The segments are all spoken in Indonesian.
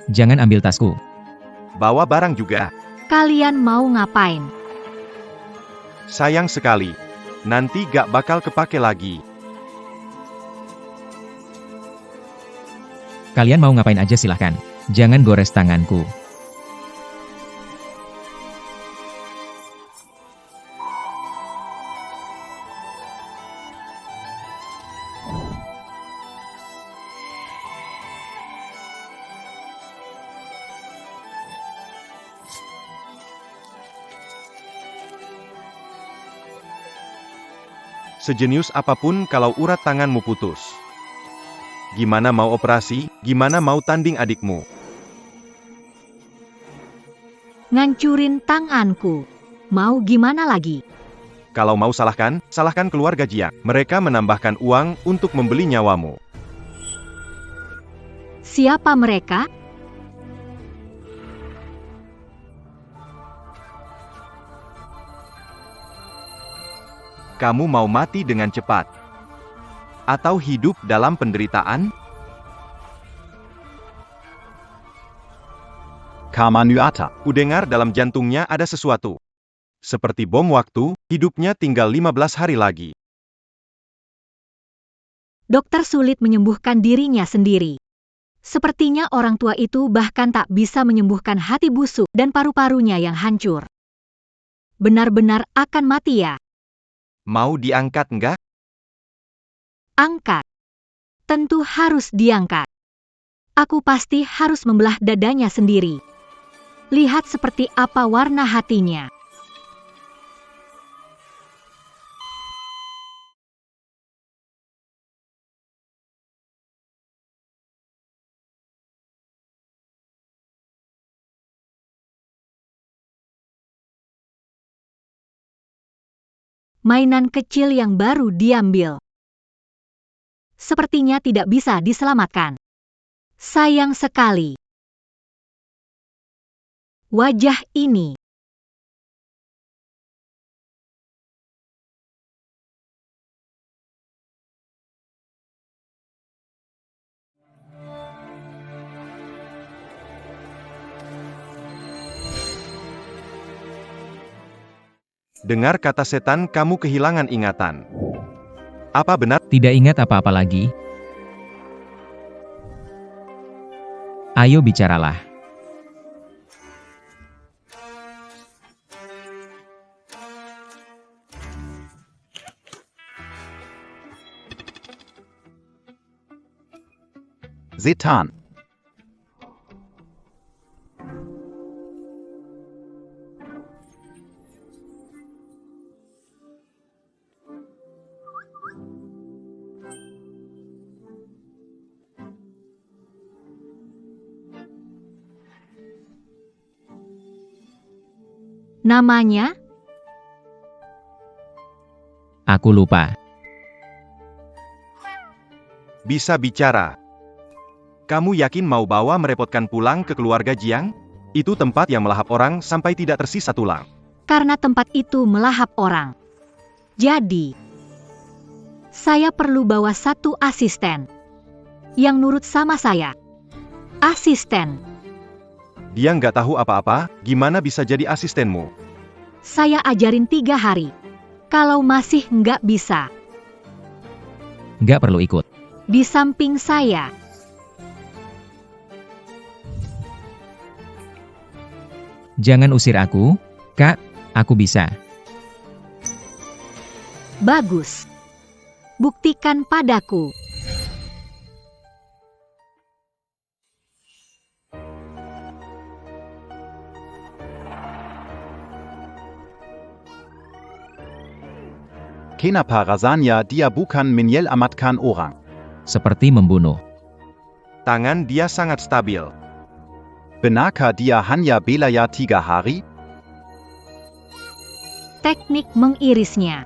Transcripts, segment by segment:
Jangan ambil tasku. Bawa barang juga. Kalian mau ngapain? Sayang sekali. Nanti gak bakal kepake lagi. Kalian mau ngapain aja silahkan. Jangan gores tanganku. Sejenius apapun kalau urat tanganmu putus. Gimana mau operasi, gimana mau tanding adikmu? Ngancurin tanganku. Mau gimana lagi? Kalau mau salahkan, salahkan keluarga Jiang. Mereka menambahkan uang untuk membeli nyawamu. Siapa mereka? Kamu mau mati dengan cepat? Atau hidup dalam penderitaan? Kamanuata. Kudengar dalam jantungnya ada sesuatu. Seperti bom waktu, hidupnya tinggal 15 hari lagi. Dokter sulit menyembuhkan dirinya sendiri. Sepertinya orang tua itu bahkan tak bisa menyembuhkan hati busuk dan paru-parunya yang hancur. Benar-benar akan mati ya? Mau diangkat enggak? Angkat. Tentu harus diangkat. Aku pasti harus membelah dadanya sendiri. Lihat seperti apa warna hatinya. Mainan kecil yang baru diambil. Sepertinya tidak bisa diselamatkan. Sayang sekali. Wajah ini. Dengar kata setan, kamu kehilangan ingatan. Apa benar? Tidak ingat apa-apa lagi? Ayo bicaralah. Setan. Namanya? Aku lupa. Bisa bicara. Kamu yakin mau bawa merepotkan pulang ke keluarga Jiang? Itu tempat yang melahap orang sampai tidak tersisa tulang. Karena tempat itu melahap orang. Jadi, saya perlu bawa satu asisten. Yang nurut sama saya. Asisten. Dia nggak tahu apa-apa, gimana bisa jadi asistenmu? Saya ajarin 3 hari. Kalau masih nggak bisa, Nggak perlu ikut. di samping saya. Jangan usir aku, Kak. Aku bisa. Bagus. Buktikan padaku. Kenapa rasanya dia bukan menyelamatkan orang? Seperti membunuh. Tangan dia sangat stabil. Benarkah dia hanya belaya 3 hari? Teknik mengirisnya.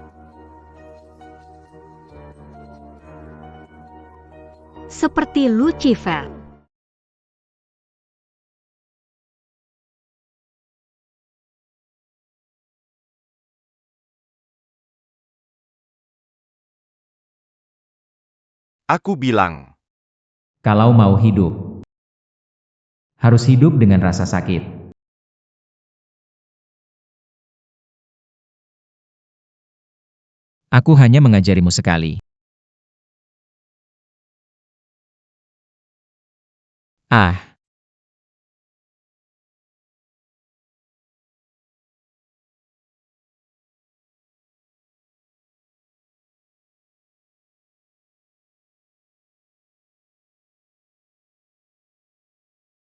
Seperti Lucifer. Aku bilang, Kalau mau hidup, harus hidup dengan rasa sakit. Aku hanya mengajarimu sekali. Ah,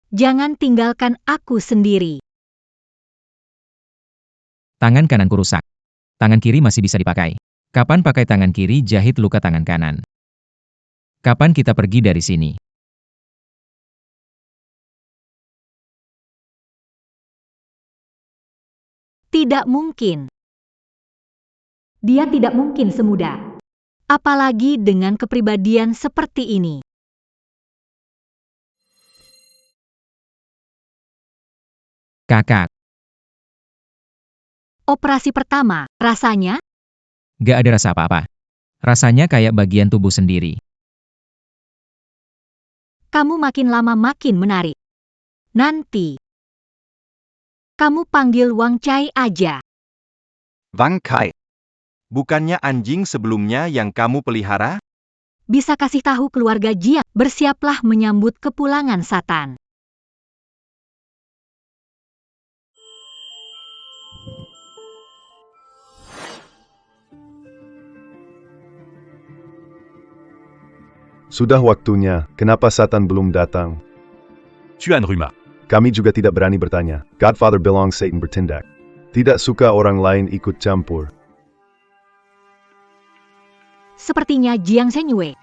Jangan tinggalkan aku sendiri. tangan kananku rusak. Tangan kiri masih bisa dipakai. Kapan pakai tangan kiri jahit luka tangan kanan? Kapan kita pergi dari sini? Tidak mungkin. Dia tidak mungkin semudah. Apalagi dengan kepribadian seperti ini. Kakak, Operasi pertama, rasanya gak ada rasa apa-apa. Rasanya kayak bagian tubuh sendiri. kamu makin lama makin menarik. Nanti, kamu panggil Wang Cai aja. Wang Kai. Bukannya anjing sebelumnya yang kamu pelihara? Bisa kasih tahu keluarga Jiang, bersiaplah menyambut kepulangan Satan. Sudah waktunya, kenapa Satan belum datang? Tuan Rumah. Kami juga tidak berani bertanya. Godfather belong Satan bertindak. Tidak suka orang lain ikut campur. Sepertinya Jiang Shenyue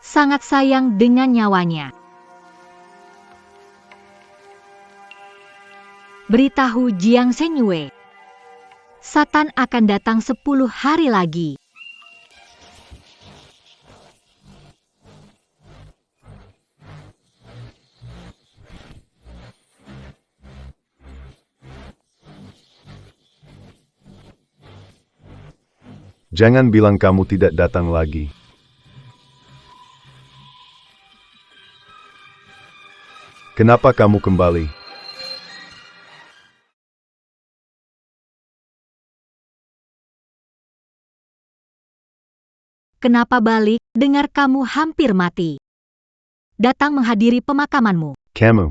sangat sayang dengan nyawanya. Beritahu Jiang Shenyue, Satan akan datang 10 hari lagi. Jangan bilang kamu tidak datang lagi. Kenapa kamu kembali? Kenapa balik? Dengar kamu hampir mati. Datang menghadiri pemakamanmu. Kamu.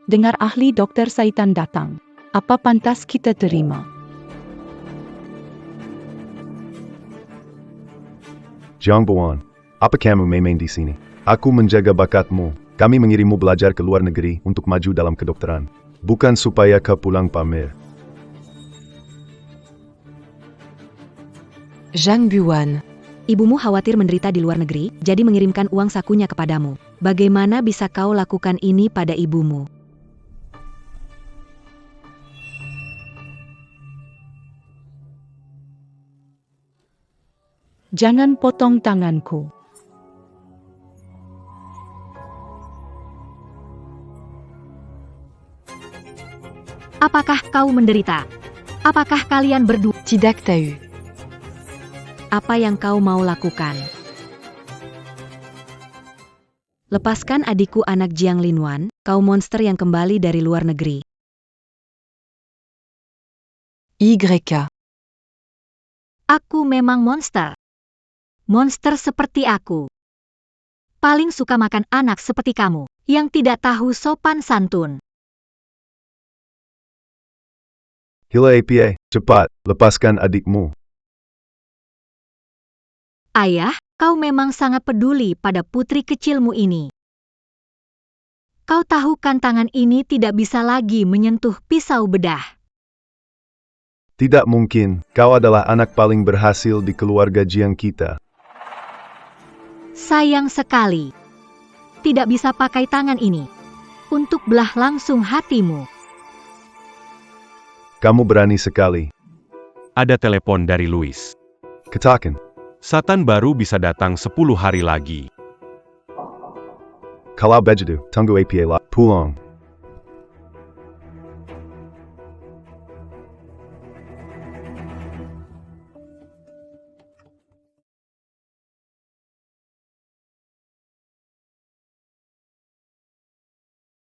Dengar ahli dokter Satan datang. Apa pantas kita terima? Jiang Buan. Apa kamu main-main di sini? Aku menjaga bakatmu. Kami mengirimmu belajar ke luar negeri untuk maju dalam kedokteran. Bukan supaya kau pulang pamer. Zhang Buan. Ibumu khawatir menderita di luar negeri, jadi mengirimkan uang sakunya kepadamu. Bagaimana bisa kau lakukan ini pada ibumu? Jangan potong tanganku. Apakah kau menderita? Apakah kalian berdua? Tidak tahu. Apa yang kau mau lakukan? Lepaskan adikku anak Jiang Linwan, kau monster yang kembali dari luar negeri. YK. Aku memang monster. Monster seperti aku. Paling suka makan anak seperti kamu, yang tidak tahu sopan santun. Hila APA, cepat, lepaskan adikmu. Ayah, kau memang sangat peduli pada putri kecilmu ini. Kau tahu kan tangan ini tidak bisa lagi menyentuh pisau bedah. Tidak mungkin, kau adalah anak paling berhasil di keluarga Jiang kita. Sayang sekali. Tidak bisa pakai tangan ini. Untuk belah langsung hatimu. Kamu berani sekali. Ada telepon dari Louis. Katakan, Satan baru bisa datang 10 hari lagi. kalau begitu, tunggu APA lah, pulang.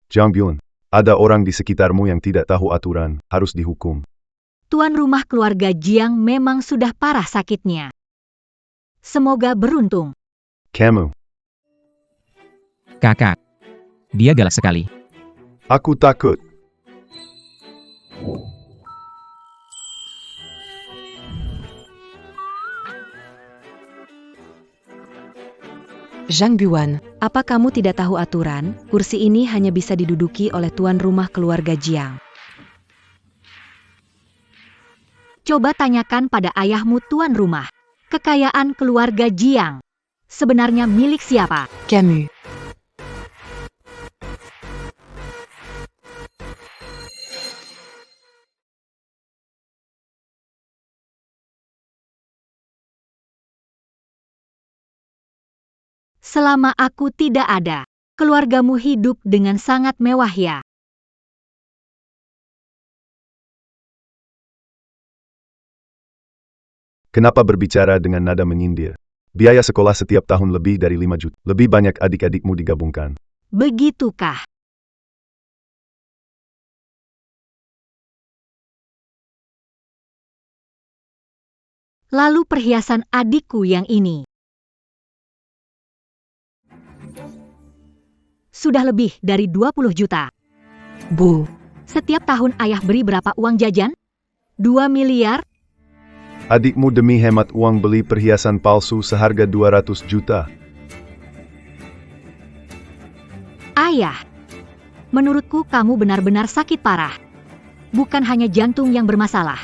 Jang Byun, ada orang di sekitarmu yang tidak tahu aturan, harus dihukum. Tuan rumah keluarga Jiang memang sudah parah sakitnya. Semoga beruntung. Kamu, Kakak. Dia galak sekali. aku takut. Zhang Buan. Apa kamu tidak tahu aturan? Kursi ini hanya bisa diduduki oleh tuan rumah keluarga Jiang. Coba tanyakan pada ayahmu tuan rumah. Kekayaan keluarga Jiang sebenarnya milik siapa? Camus. Selama aku tidak ada, keluargamu hidup dengan sangat mewah ya. Kenapa berbicara dengan nada menyindir? Biaya sekolah setiap tahun lebih dari 5 juta. Lebih banyak adik-adikmu digabungkan. Begitukah? Lalu perhiasan adikku yang ini. Sudah lebih dari 20 juta. Bu. Setiap tahun ayah beri berapa uang jajan? 2 miliar? Adikmu demi hemat uang beli perhiasan palsu seharga 200 juta. Ayah, menurutku kamu benar-benar sakit parah. Bukan hanya jantung yang bermasalah.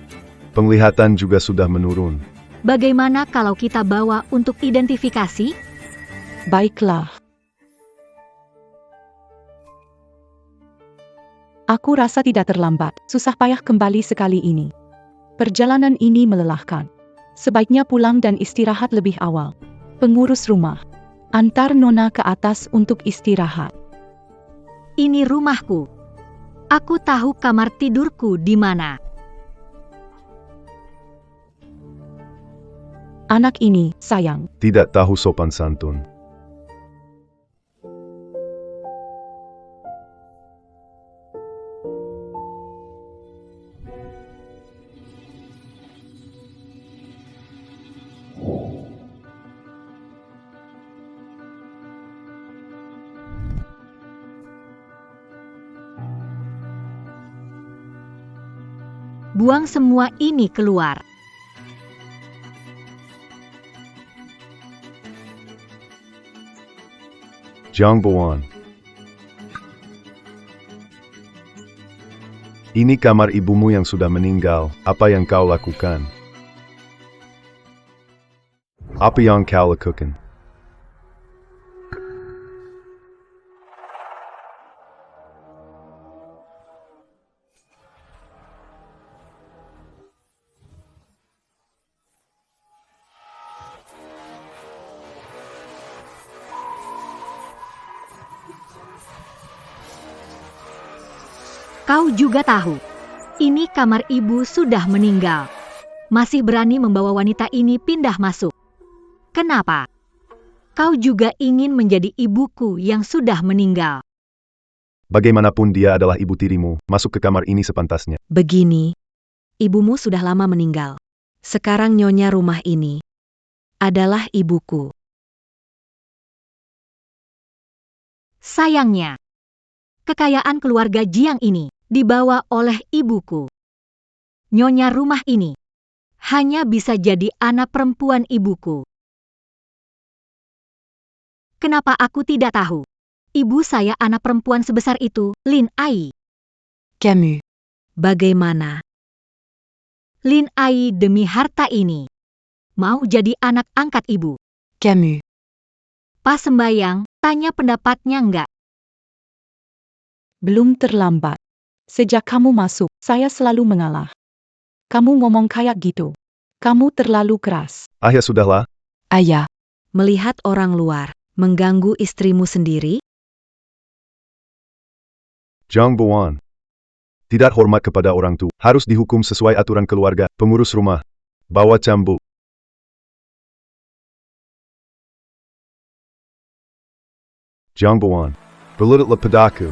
Penglihatan juga sudah menurun. Bagaimana kalau kita bawa untuk identifikasi? Baiklah. Aku rasa tidak terlambat. Susah payah kembali sekali ini. Perjalanan ini melelahkan. Sebaiknya pulang dan istirahat lebih awal. Pengurus rumah, antar Nona ke atas untuk istirahat. Ini rumahku. Aku tahu kamar tidurku di mana. Anak ini, sayang. Tidak tahu sopan santun. Buang semua ini keluar. Jang Buan. Ini kamar ibumu yang sudah meninggal. Apa yang kau lakukan? Apa yang kau lakukan? Kau juga tahu, ini kamar ibu sudah meninggal. Masih berani membawa wanita ini pindah masuk. Kenapa? Kau juga ingin menjadi ibuku yang sudah meninggal. Bagaimanapun dia adalah ibu tirimu, masuk ke kamar ini sepantasnya. Begini, ibumu sudah lama meninggal. Sekarang nyonya rumah ini adalah ibuku. Sayangnya, kekayaan keluarga Jiang ini dibawa oleh ibuku. Nyonya rumah ini hanya bisa jadi anak perempuan ibuku. Kenapa aku tidak tahu? Ibu saya anak perempuan sebesar itu, Lin Ai. Camus. Bagaimana? Lin Ai demi harta ini mau jadi anak angkat ibu. Camus. Pas sembayang, tanya pendapatnya enggak? Belum terlambat. Sejak kamu masuk, saya selalu mengalah. Kamu ngomong kayak gitu. Kamu terlalu keras. Ya sudahlah. Ayah. Melihat orang luar mengganggu istrimu sendiri? Jang Buan. Tidak hormat kepada orang tua. Harus dihukum sesuai aturan keluarga. Pengurus rumah. Bawa cambuk. Jang Buan. Berlututlah padaku.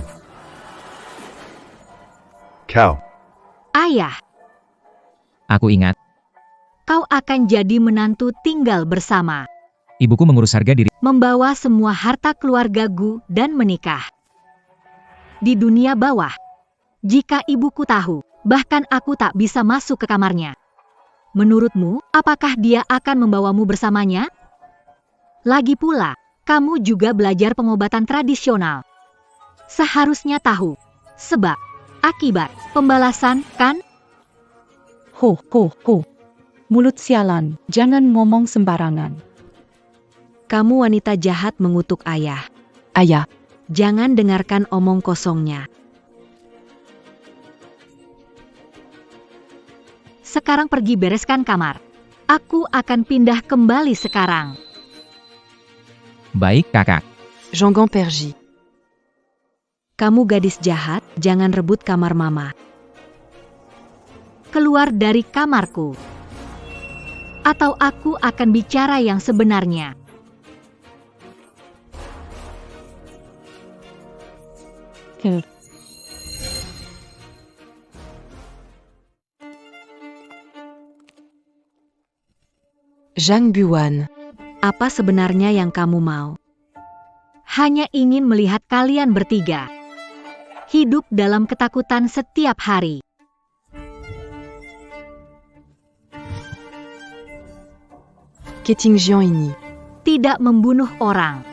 Kau. Ayah, Aku ingat, kau akan jadi menantu tinggal bersama, ibuku mengurus harga diri. membawa semua harta keluarga Gu dan menikah. Di dunia bawah, jika ibuku tahu, bahkan aku tak bisa masuk ke kamarnya. Menurutmu, apakah dia akan membawamu bersamanya? Lagi pula, kamu juga belajar pengobatan tradisional. Seharusnya tahu sebab, akibat, pembalasan, kan? Ho, ho, ho. Mulut sialan, jangan ngomong sembarangan. Kamu wanita jahat mengutuk ayah. Ayah. Jangan dengarkan omong kosongnya. Sekarang pergi bereskan kamar. Aku akan pindah kembali sekarang. Baik, kakak. Jangan pergi. Kamu gadis jahat, jangan rebut kamar mama. Keluar dari kamarku. Atau aku akan bicara yang sebenarnya. Ker. Zhang Buan. Apa sebenarnya yang kamu mau? Hanya ingin melihat kalian bertiga hidup dalam ketakutan setiap hari. Keting Jian ini. Tidak membunuh orang.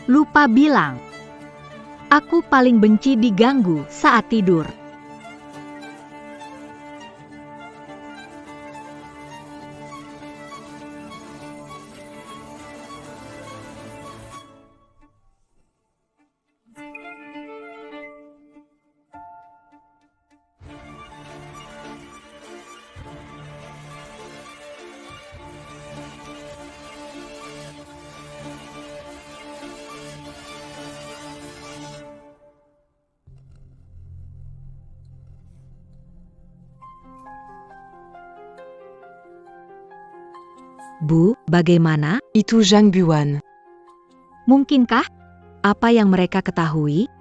Lupa bilang, aku paling benci diganggu saat tidur. Bu, bagaimana? Itu Zhang Buan. Mungkinkah? Apa yang mereka ketahui?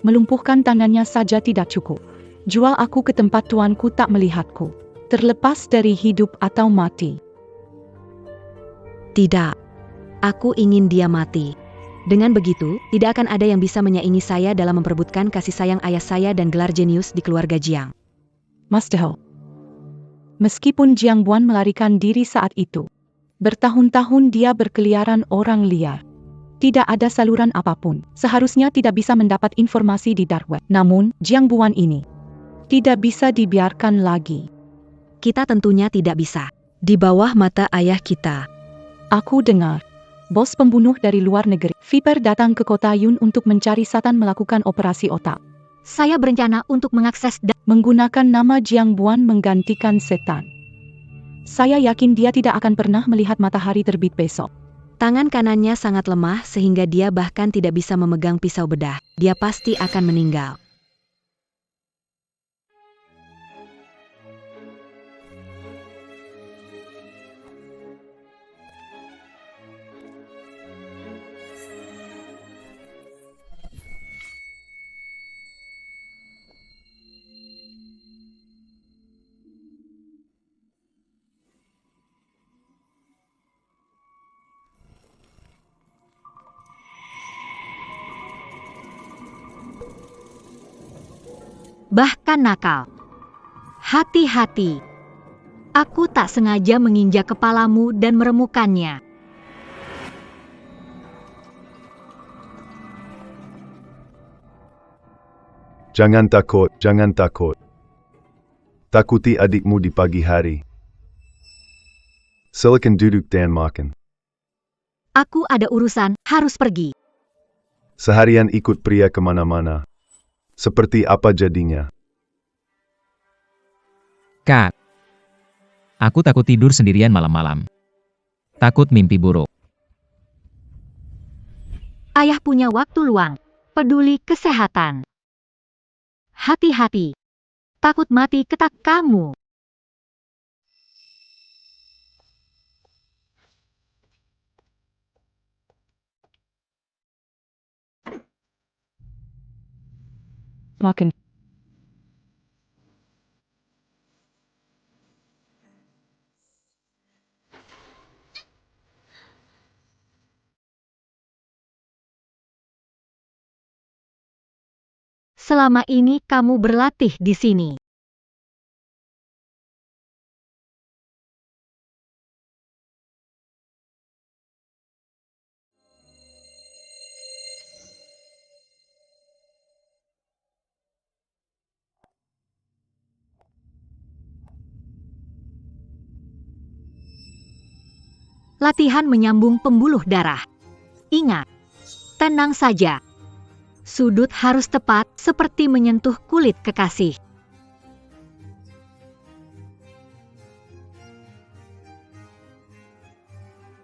Melumpuhkan tangannya saja tidak cukup. Jual aku ke tempat tuanku tak melihatku. Terlepas dari hidup atau mati. Tidak. Aku ingin dia mati. Dengan begitu, tidak akan ada yang bisa menyaingi saya dalam memperebutkan kasih sayang ayah saya dan gelar jenius di keluarga Jiang. Master Ho. Meskipun Jiang Buan melarikan diri saat itu, bertahun-tahun dia berkeliaran orang liar. Tidak ada saluran apapun, seharusnya tidak bisa mendapat informasi di dark web. Namun, Jiang Buan ini tidak bisa dibiarkan lagi. Kita tentunya tidak bisa. Di bawah mata ayah kita. Aku dengar, bos pembunuh dari luar negeri, Viper datang ke kota Yun untuk mencari Satan melakukan operasi otak. Saya berencana untuk mengakses Menggunakan nama Jiang Buan menggantikan setan. Saya yakin dia tidak akan pernah melihat matahari terbit besok. tangan kanannya sangat lemah sehingga dia bahkan tidak bisa memegang pisau bedah. Dia pasti akan meninggal. Bahkan nakal. Hati-hati. Aku tak sengaja menginjak kepalamu dan meremukannya. Jangan takut, jangan takut. Takuti adikmu di pagi hari. Silakan duduk dan makan. Aku ada urusan, harus pergi. Seharian ikut pria kemana-mana. Seperti apa jadinya? Kak, aku takut tidur sendirian malam-malam. Takut mimpi buruk. Ayah punya waktu luang. peduli kesehatan. Hati-hati. Takut mati ketak kamu. Makan. Selama ini kamu berlatih di sini. Latihan menyambung pembuluh darah. Ingat, tenang saja. Sudut harus tepat seperti menyentuh kulit kekasih.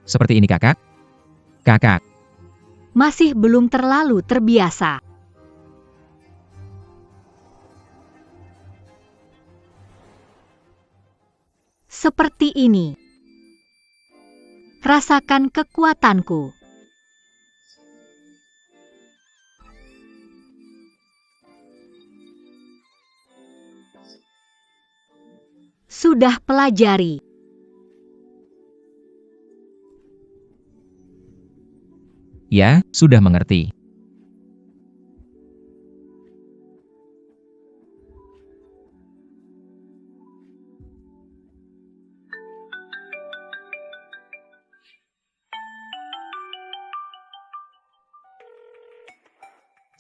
Seperti ini kakak? Kakak, Masih belum terlalu terbiasa. Seperti ini. Rasakan kekuatanku. Sudah pelajari. ya, sudah mengerti.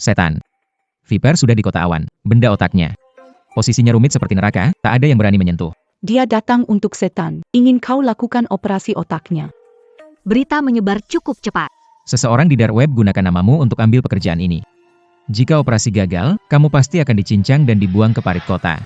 Setan. Viper sudah di kota awan, benda otaknya. Posisinya rumit seperti neraka, tak ada yang berani menyentuh. Dia datang untuk setan, ingin kau lakukan operasi otaknya. Berita menyebar cukup cepat. Seseorang di dark web gunakan namamu untuk ambil pekerjaan ini. Jika operasi gagal, kamu pasti akan dicincang dan dibuang ke parit kota.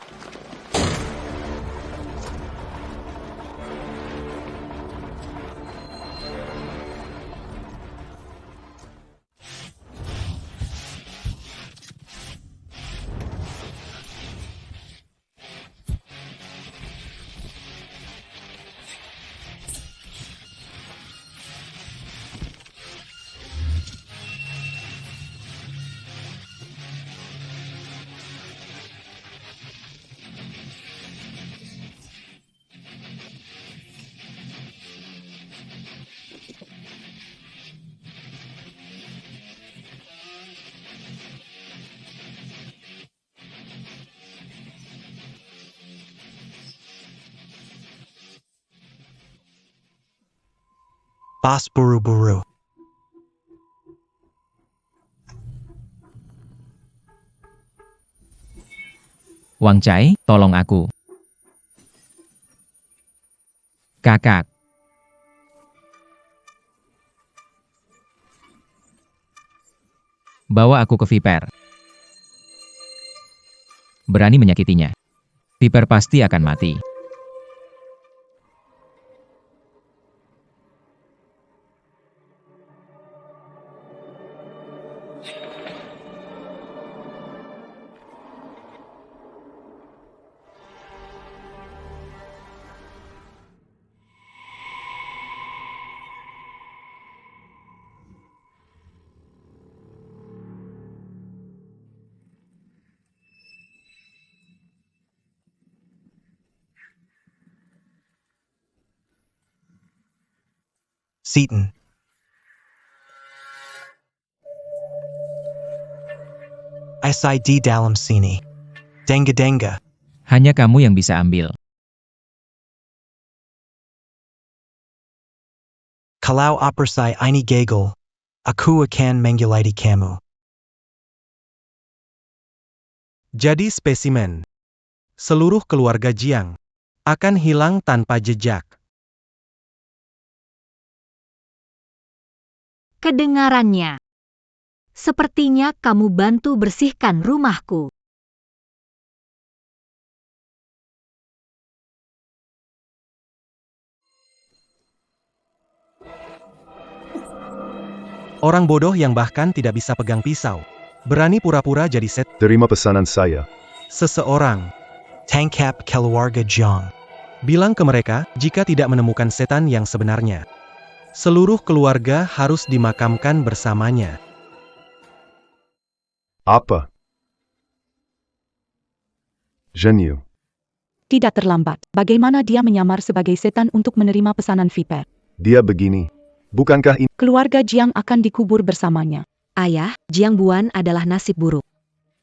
Boss buru-buru. Wang Chai, tolong aku. Kakak. Bawa aku ke Viper. Berani menyakitinya. Viper pasti akan mati. Seaton. SID dalam sini. Denga. Hanya kamu yang bisa ambil. Kalau operasi ini gagal, aku akan menggulati kamu. Jadi spesimen. Seluruh keluarga Jiang akan hilang tanpa jejak. Kedengarannya. Sepertinya kamu bantu bersihkan rumahku. Orang bodoh yang bahkan tidak bisa pegang pisau. Berani pura-pura jadi Terima pesanan saya. seseorang. Tangkap keluarga Jiang. Bilang ke mereka, jika tidak menemukan setan yang sebenarnya, seluruh keluarga harus dimakamkan bersamanya. Apa? Genio. Tidak terlambat. Bagaimana dia menyamar sebagai setan untuk menerima pesanan Viper? Dia begini. Bukankah ini? Keluarga Jiang akan dikubur bersamanya. Ayah, Jiang Buan adalah nasib buruk.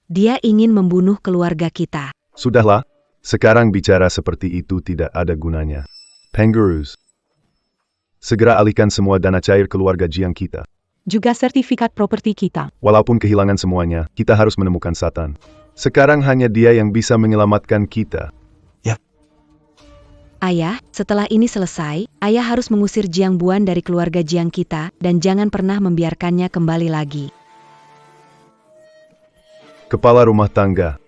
Dia ingin membunuh keluarga kita. Sudahlah. Sekarang bicara seperti itu tidak ada gunanya. Pengurusi. Segera alihkan semua dana cair keluarga Jiang kita. Juga sertifikat properti kita. Walaupun kehilangan semuanya, kita harus menemukan Satan. Sekarang hanya dia yang bisa menyelamatkan kita. Ayah, setelah ini selesai, ayah harus mengusir Jiang Buan dari keluarga Jiang kita, dan jangan pernah membiarkannya kembali lagi. Kepala rumah tangga.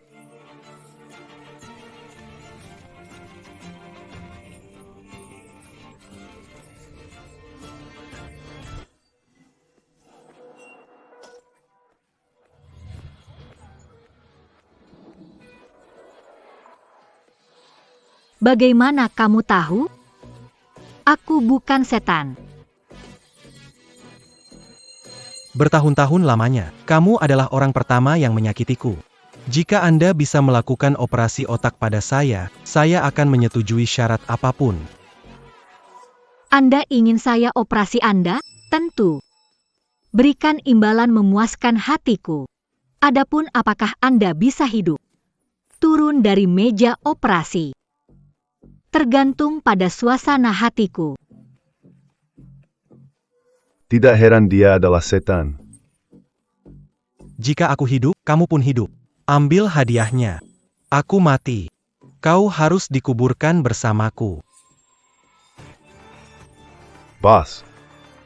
Bagaimana kamu tahu? Aku bukan setan. Bertahun-tahun lamanya, kamu adalah orang pertama yang menyakitiku. Jika Anda bisa melakukan operasi otak pada saya akan menyetujui syarat apapun. Anda ingin saya operasi Anda? Tentu. Berikan imbalan memuaskan hatiku. Adapun apakah Anda bisa hidup? Turun dari meja operasi. Tergantung pada suasana hatiku. Tidak heran dia adalah setan. Jika aku hidup, kamu pun hidup. Ambil hadiahnya. Aku mati. Kau harus dikuburkan bersamaku. Bos.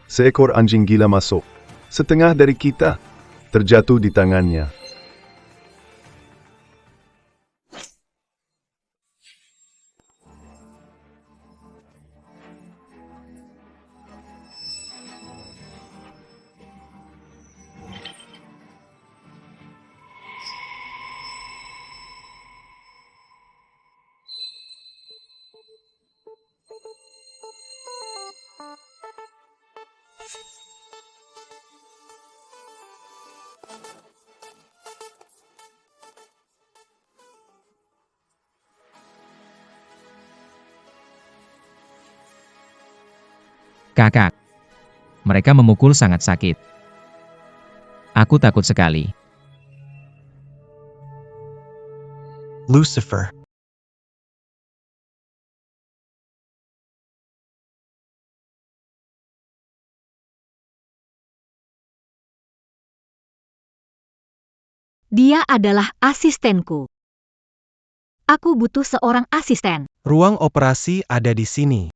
Seekor anjing gila masuk. Setengah dari kita. Terjatuh di tangannya. Kakak. Mereka memukul sangat sakit. Aku takut sekali. Lucifer. Dia adalah asistenku. Aku butuh seorang asisten. Ruang operasi ada di sini.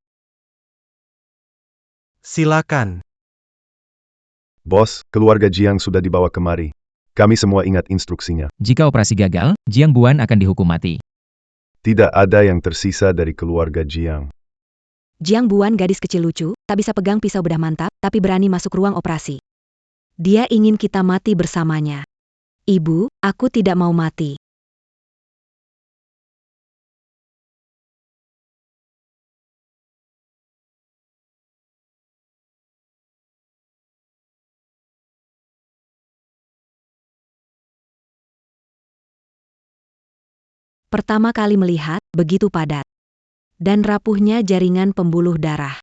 Silakan. Bos, keluarga Jiang sudah dibawa kemari. Kami semua ingat instruksinya. Jika operasi gagal, Jiang Buan akan dihukum mati. Tidak ada yang tersisa dari keluarga Jiang. Jiang Buan gadis kecil lucu, tak bisa pegang pisau bedah mantap, tapi berani masuk ruang operasi. Dia ingin kita mati bersamanya. Ibu, aku tidak mau mati. Pertama kali melihat, begitu padat. Dan rapuhnya jaringan pembuluh darah.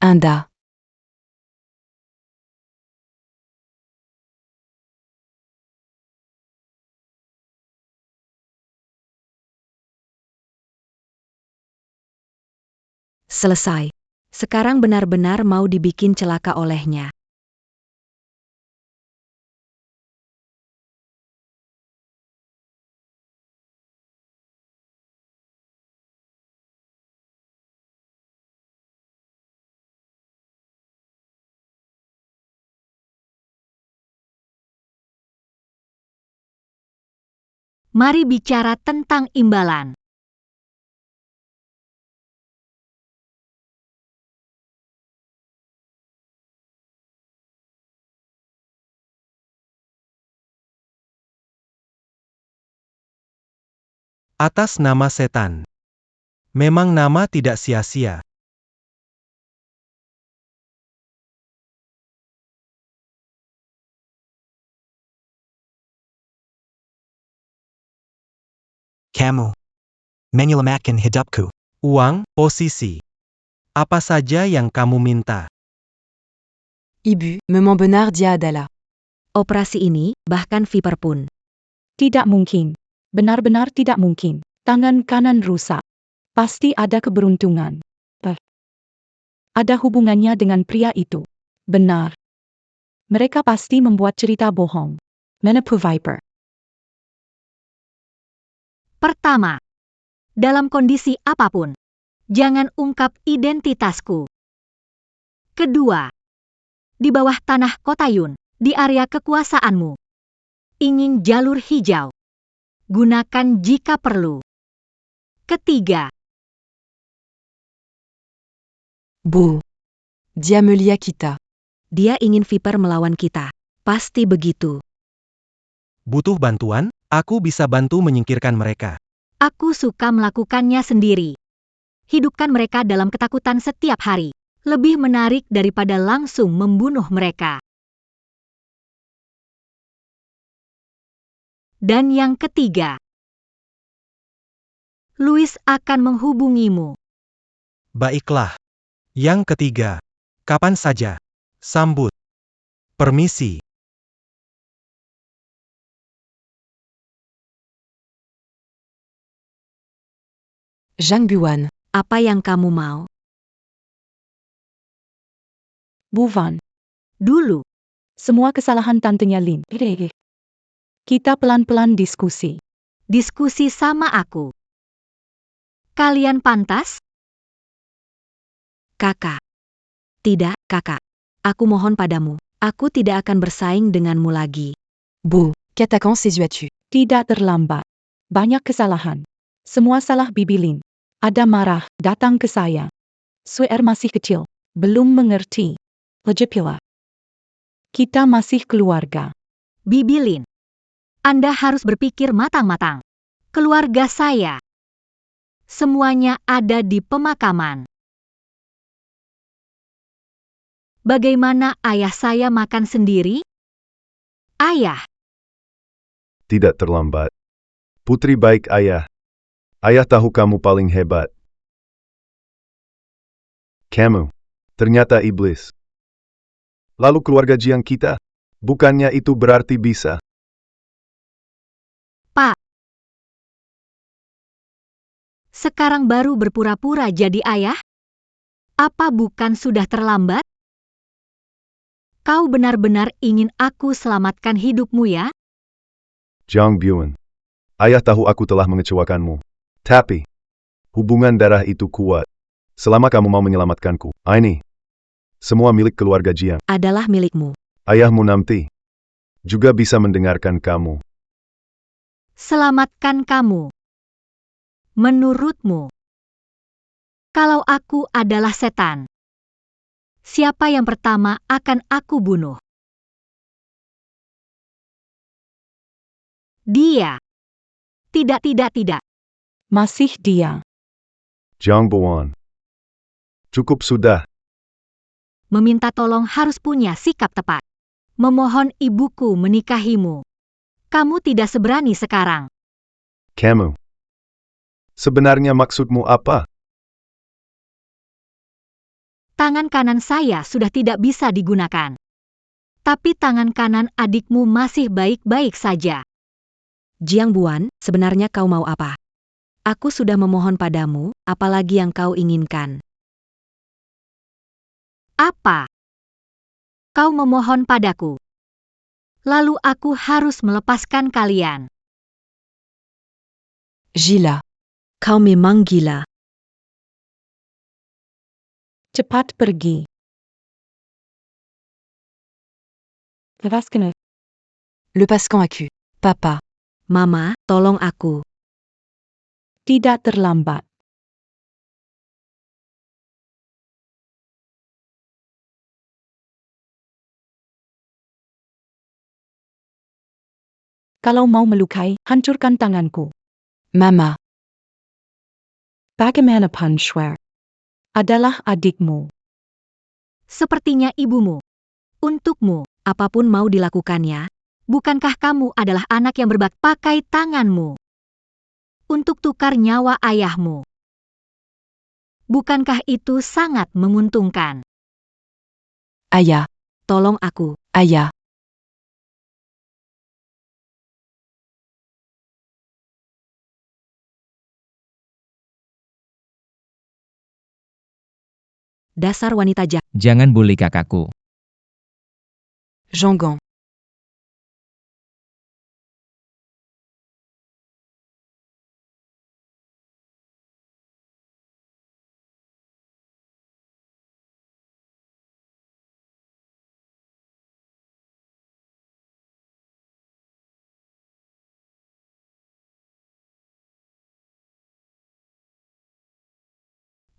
Anda. Selesai. Sekarang benar-benar mau dibikin celaka olehnya. Mari bicara tentang imbalan. Atas nama setan. Memang nama tidak sia-sia. Kamu menyelamatkan hidupku. Uang, posisi. Apa saja yang kamu minta. Ibu, memang benar dia adalah. Operasi ini, bahkan Viper pun. Tidak mungkin. Benar-benar tidak mungkin. Tangan kanan rusak. Pasti ada keberuntungan. Ada hubungannya dengan pria itu. Benar. Mereka pasti membuat cerita bohong. Menipu Viper. Pertama, dalam kondisi apapun, jangan ungkap identitasku. Kedua, di bawah tanah Kotayun, di area kekuasaanmu. Ingin jalur hijau. Gunakan jika perlu. Ketiga, Bu. Dia mulia kita. dia ingin Viper melawan kita. Pasti begitu. Butuh bantuan? Aku bisa bantu menyingkirkan mereka. Aku suka melakukannya sendiri. Hidupkan mereka dalam ketakutan setiap hari. Lebih menarik daripada langsung membunuh mereka. Dan yang ketiga, Louis akan menghubungimu. Baiklah. Yang ketiga. Kapan saja. Sambut. Permisi. Zhang Buan. Apa yang kamu mau? Bu Van. Dulu, Semua kesalahan tantenya Lin. Kita pelan-pelan diskusi. diskusi sama aku. Kalian pantas? Kakak. Tidak, kakak. Aku mohon padamu. Aku tidak akan bersaing denganmu lagi. Bu, qu'attaquant ses yeux as-tu? Tidak terlambat. Banyak kesalahan. Semua salah Bibi Lin. Ada marah, datang ke saya. Suer masih kecil. Belum mengerti. Lejepila. Kita masih keluarga. Bibi Lin. Anda harus berpikir matang-matang. Keluarga saya. Semuanya ada di pemakaman. Bagaimana ayah saya makan sendiri? Ayah, Tidak terlambat. Putri baik ayah. Ayah tahu kamu paling hebat. Kamu. Ternyata iblis. Lalu keluarga Jiang kita? Bukannya itu berarti bisa. Pak. Sekarang baru berpura-pura jadi ayah? Apa bukan sudah terlambat? Kau benar-benar ingin aku selamatkan hidupmu ya? Zhang Buan. Ayah tahu aku telah mengecewakanmu. Tapi, hubungan darah itu kuat. Selama kamu mau menyelamatkanku, ini semua milik keluarga Jiang. Adalah milikmu. Ayahmu nanti juga bisa mendengarkan kamu. Selamatkan kamu. Menurutmu, kalau aku adalah setan, siapa yang pertama akan aku bunuh? Dia. Tidak. Masih dia. Zhang Buan. Cukup sudah. Meminta tolong harus punya sikap tepat. Memohon ibuku menikahimu. Kamu tidak seberani sekarang. Kamu. Sebenarnya maksudmu apa? Tangan kanan saya sudah tidak bisa digunakan. Tapi tangan kanan adikmu masih baik-baik saja. Jiang Buan, sebenarnya kau mau apa? Aku sudah memohon padamu, apalagi yang kau inginkan. Apa? Kau memohon padaku. Lalu aku harus melepaskan kalian. Gila. Kau memang gila. Cepat pergi. Lepaskan. Lepaskan aku. Papa. Mama, tolong aku. Tidak terlambat. Kalau mau melukai, hancurkan tanganku. Mama. Bagaimanapun Schwer adalah adikmu. Sepertinya ibumu. Untukmu, apapun mau dilakukannya. Bukankah kamu adalah anak yang berbakti? Pakai tanganmu untuk tukar nyawa ayahmu. Bukankah itu sangat menguntungkan? Ayah, Tolong aku. ayah. Dasar wanita jahat. Jangan bully kakakku. Jean-Gant.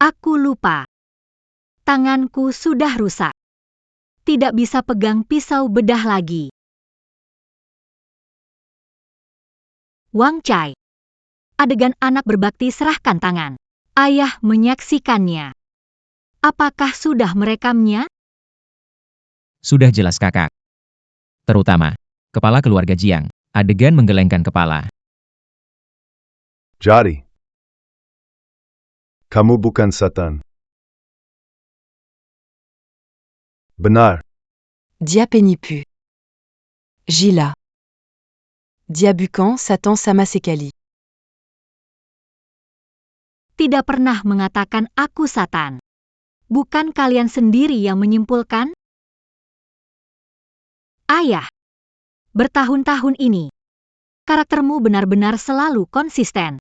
Aku lupa. Tanganku sudah rusak. Tidak bisa pegang pisau bedah lagi. Wang Chai. Adegan anak berbakti serahkan tangan. Ayah menyaksikannya. Apakah sudah merekamnya? Sudah jelas kakak. Terutama, kepala keluarga Jiang. Adegan menggelengkan kepala. Jadi, kamu bukan setan. Benar. Dia Pénipu. Gila. Dia Bucan, Satan sama sekali. Tidak pernah mengatakan aku Satan. Bukan kalian sendiri yang menyimpulkan? Ayah, bertahun-tahun ini, karaktermu benar-benar selalu konsisten.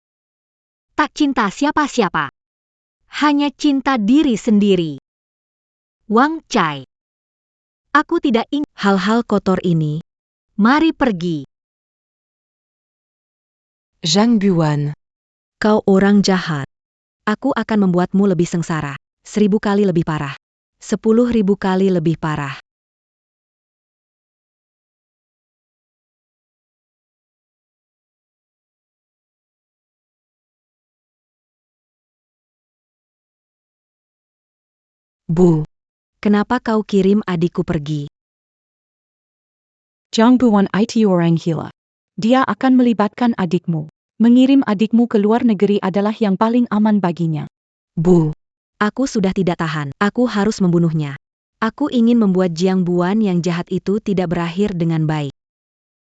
Tak cinta siapa-siapa. Hanya cinta diri sendiri. Wang Chai. Aku tidak ingin hal-hal kotor ini. Mari pergi. Zhang Buan. Kau orang jahat. Aku akan membuatmu lebih sengsara. 1000 kali lebih parah. 10.000 kali lebih parah. Bu. Kenapa kau kirim adikku pergi? Zhang Buan itu orang gila. Dia akan melibatkan adikmu. Mengirim adikmu ke luar negeri adalah yang paling aman baginya. Bu. Aku sudah tidak tahan. Aku harus membunuhnya. Aku ingin membuat Jiang Buan yang jahat itu tidak berakhir dengan baik.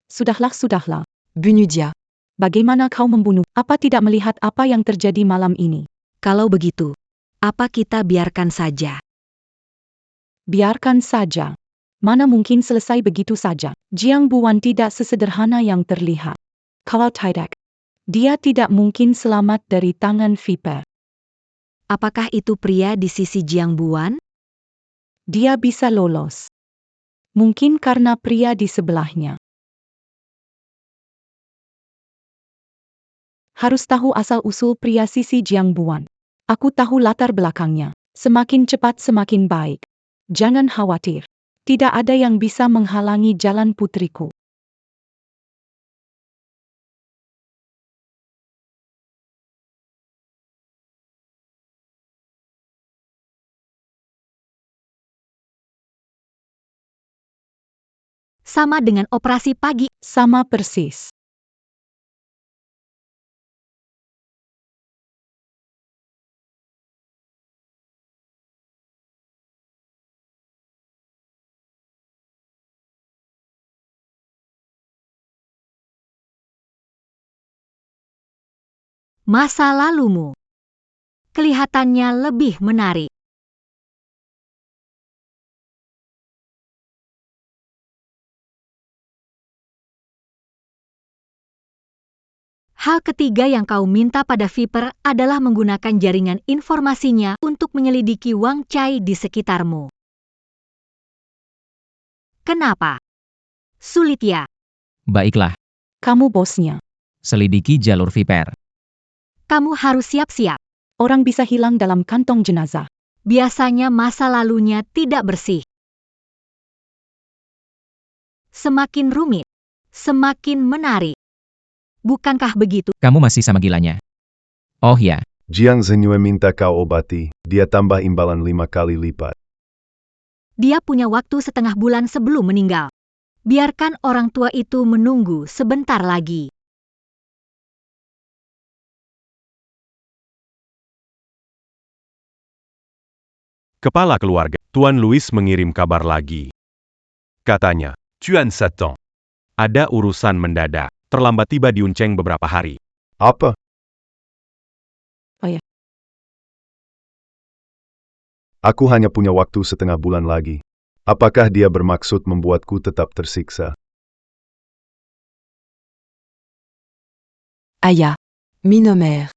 Sudahlah, sudahlah. Bunuh dia. Bagaimana kau membunuh? Apa tidak melihat apa yang terjadi malam ini? Kalau begitu, apa kita biarkan saja? Biarkan saja. Mana mungkin selesai begitu saja. Jiang Buan tidak sesederhana yang terlihat. Kalau tidak, dia tidak mungkin selamat dari tangan Viper. Apakah itu pria di sisi Jiang Buan? Dia bisa lolos. Mungkin karena pria di sebelahnya. Harus tahu asal-usul pria sisi Jiang Buan. Aku tahu latar belakangnya. Semakin cepat semakin baik. Jangan khawatir. Tidak ada yang bisa menghalangi jalan putriku. Sama dengan operasi pagi. Sama persis. Masa lalumu kelihatannya lebih menarik. Hal ketiga yang kau minta pada Viper adalah menggunakan jaringan informasinya untuk menyelidiki Wang Chai di sekitarmu. Kenapa? Sulit ya? Baiklah, Kamu bosnya. selidiki jalur Viper. Kamu harus siap-siap. Orang bisa hilang dalam kantong jenazah. Biasanya masa lalunya tidak bersih. Semakin rumit, semakin menarik. Bukankah begitu? Kamu masih sama gilanya. Oh ya, Jiang Zhenyue minta kau obati, dia tambah imbalan 5 kali lipat. Dia punya waktu setengah bulan sebelum meninggal. Biarkan orang tua itu menunggu sebentar lagi. Kepala keluarga, Tuan Louis mengirim kabar lagi. Katanya, Tuan Satan. ada urusan mendadak, terlambat tiba di Unceng beberapa hari. Apa? Aku hanya punya waktu setengah bulan lagi. Apakah dia bermaksud membuatku tetap tersiksa? Aya. Minomer.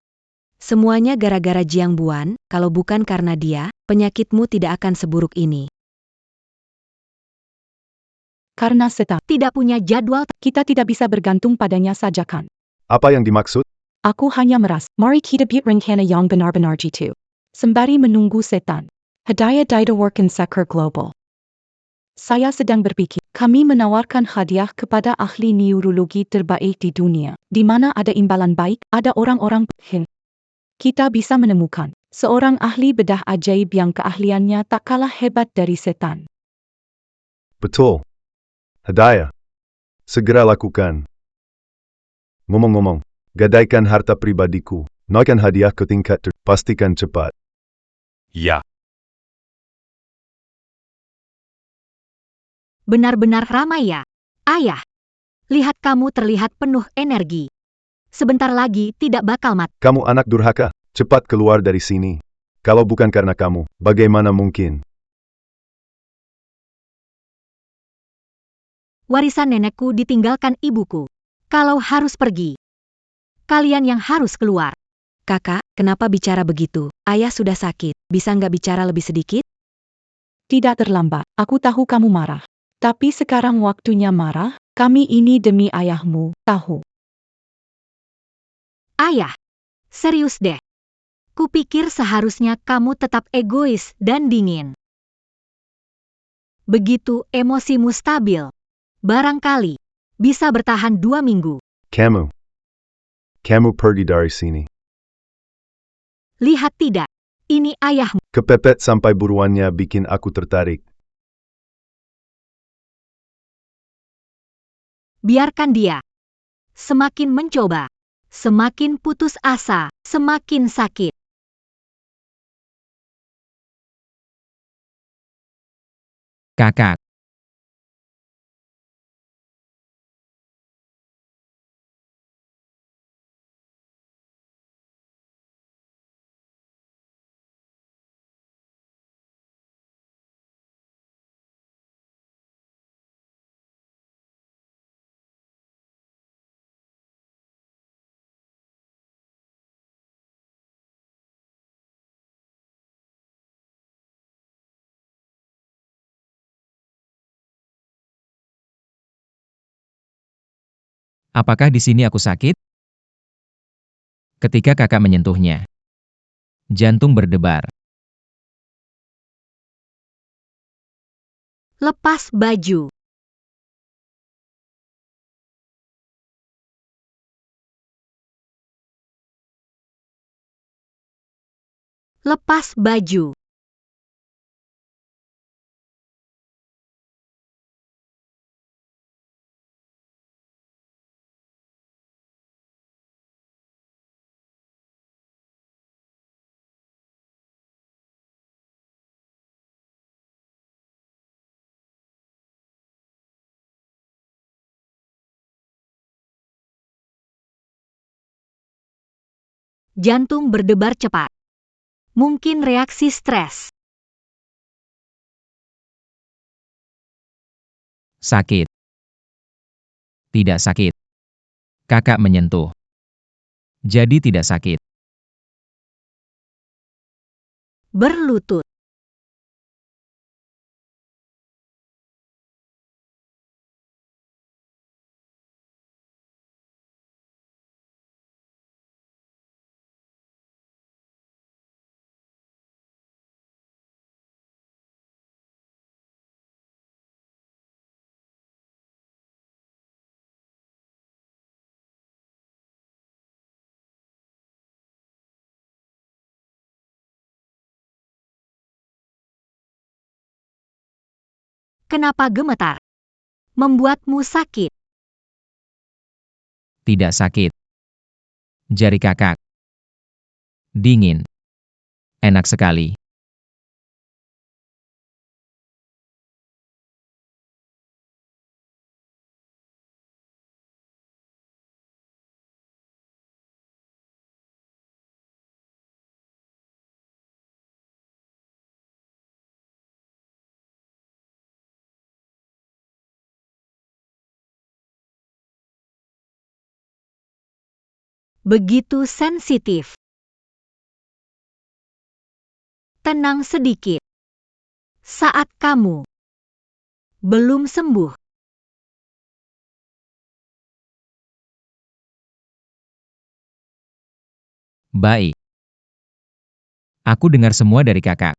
Semuanya gara-gara Jiang Buan, kalau bukan karena dia, penyakitmu tidak akan seburuk ini. Karena Setan Tidak punya jadwal, kita tidak bisa bergantung padanya saja kan. Apa yang dimaksud? Aku hanya merasa, mari kita buat rencana yang benar-benar jitu. Sembari menunggu Setan. Hadiah Didawarkan Sakar Global. Saya sedang berpikir, kami menawarkan hadiah kepada ahli neurologi terbaik di dunia, di mana ada imbalan baik, ada orang-orang kita bisa menemukan seorang ahli bedah ajaib yang keahliannya tak kalah hebat dari Setan. Betul. Hadiah. Segera lakukan. Ngomong-ngomong, gadaikan harta pribadiku. Naikkan hadiah ke tingkat pastikan cepat. Ya. benar-benar ramai ya. Ayah, lihat kamu terlihat penuh energi. Sebentar lagi tidak bakal mati. Kamu anak durhaka, cepat keluar dari sini. Kalau bukan karena kamu, bagaimana mungkin? Warisan nenekku ditinggalkan ibuku. Kalau harus pergi, kalian yang harus keluar. Kakak, kenapa bicara begitu? Ayah sudah sakit, bisa nggak bicara lebih sedikit? Tidak terlambat, aku tahu kamu marah. Tapi sekarang waktunya marah, kami ini demi ayahmu, tahu. Ayah, serius deh. Kupikir seharusnya kamu tetap egois dan dingin. Begitu emosimu stabil, barangkali bisa bertahan 2 minggu. Kamu pergi dari sini. Lihat tidak, ini ayahmu. Kepepet sampai buruannya bikin aku tertarik. Biarkan dia. Semakin mencoba, semakin putus asa, semakin sakit. Kakak. Apakah di sini aku sakit? Ketika kakak menyentuhnya, jantung berdebar. Lepas baju. Lepas baju. Jantung berdebar cepat. Mungkin reaksi stres. Sakit. Tidak sakit. Kakak menyentuh. Jadi tidak sakit. Berlutut. Kenapa gemetar? Membuatmu sakit. Tidak sakit. Jari kakak. Dingin. Enak sekali. Begitu sensitif. Tenang sedikit. Saat kamu belum sembuh. Baik. Aku dengar semua dari kakak.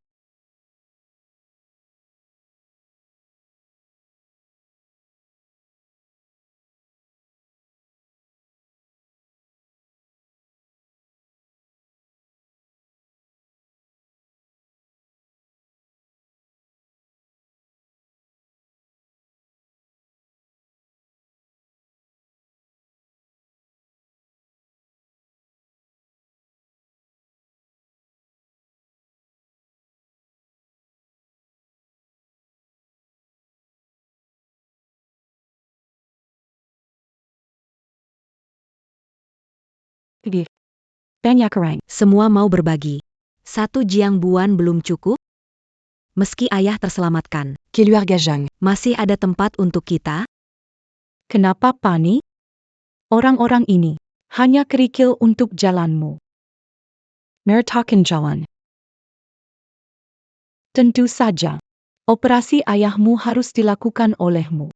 Banyak orang. Semua mau berbagi. 1 jiang buan belum cukup? Meski ayah terselamatkan, Keluarga Zhang. masih ada tempat untuk kita? Kenapa panik? Orang-orang ini hanya kerikil untuk jalanmu. Mertakan jalan. Tentu saja, operasi ayahmu harus dilakukan olehmu.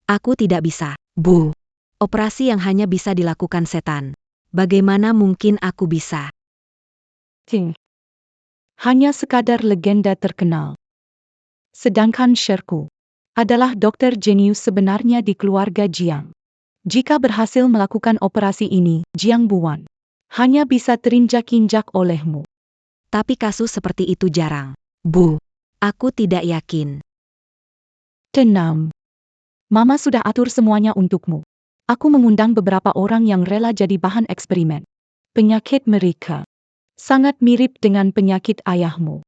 Aku tidak bisa. Bu. Operasi yang hanya bisa dilakukan setan. Bagaimana mungkin aku bisa? Hanya sekadar legenda terkenal. Sedangkan Sherku adalah dokter jenius sebenarnya di keluarga Jiang. Jika berhasil melakukan operasi ini, Jiang Buan hanya bisa terinjak-injak olehmu. Tapi kasus seperti itu jarang. Bu. Aku tidak yakin. Tenang. Mama sudah atur semuanya untukmu. Aku mengundang beberapa orang yang rela jadi bahan eksperimen. Penyakit mereka sangat mirip dengan penyakit ayahmu.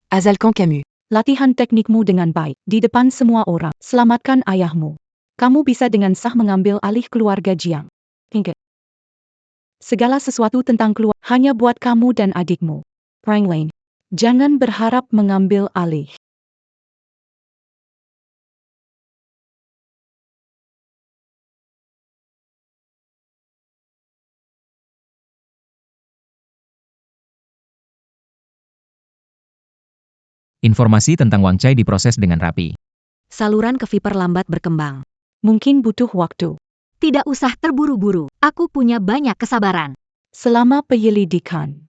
Azalkan Camus. Latihan teknikmu dengan baik di depan semua orang. Selamatkan ayahmu. Kamu bisa dengan sah mengambil alih keluarga Jiang. Ingat. Segala sesuatu tentang keluarga hanya buat kamu dan adikmu. Orang lain, jangan berharap mengambil alih. Informasi tentang Wang Chai diproses dengan rapi. Saluran ke Viper lambat berkembang. Mungkin butuh waktu. Tidak usah terburu-buru. Aku punya banyak kesabaran. Selama penyelidikan.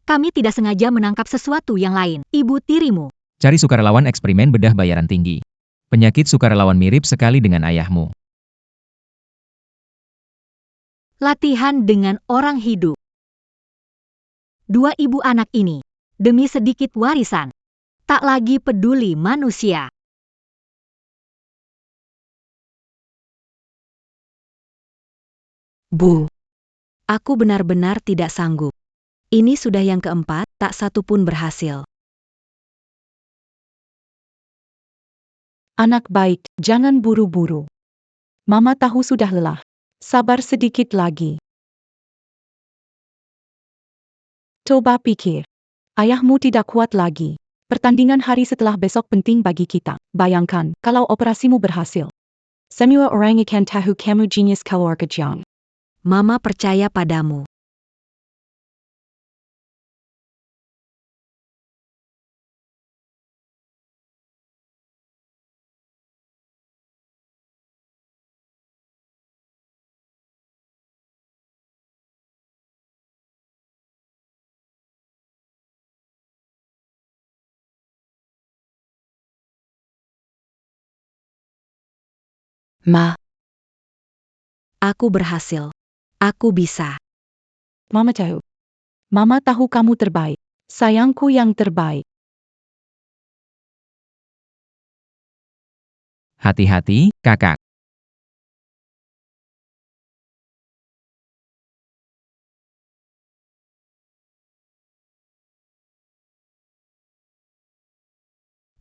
Kami tidak sengaja menangkap sesuatu yang lain. Ibu tirimu. Cari sukarelawan eksperimen bedah bayaran tinggi. Penyakit sukarelawan mirip sekali dengan ayahmu. Latihan dengan orang hidup. 2 ibu anak ini, demi sedikit warisan, tak lagi peduli manusia. Bu. Aku benar-benar tidak sanggup. Ini sudah yang keempat, tak satu pun berhasil. Anak baik, jangan buru-buru. Mama tahu sudah lelah. Sabar sedikit lagi. Coba pikir. Ayahmu tidak kuat lagi. Pertandingan hari setelah besok penting bagi kita. Bayangkan, kalau operasimu berhasil. Semua orang akan tahu kamu genius keluarga Jiang. Mama percaya padamu. Ma. Aku berhasil. Aku bisa. Mama tahu. Mama tahu kamu terbaik. Sayangku yang terbaik. Hati-hati, kakak.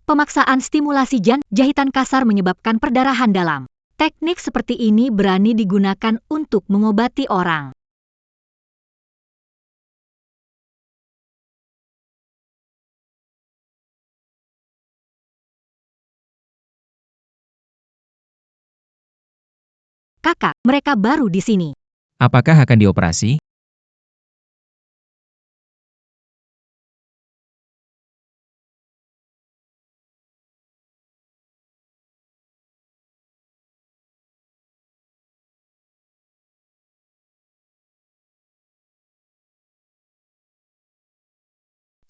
Pemaksaan stimulasi jahitan kasar menyebabkan perdarahan dalam. Teknik seperti ini berani digunakan untuk mengobati orang. Kakak, mereka baru di sini. Apakah akan dioperasi?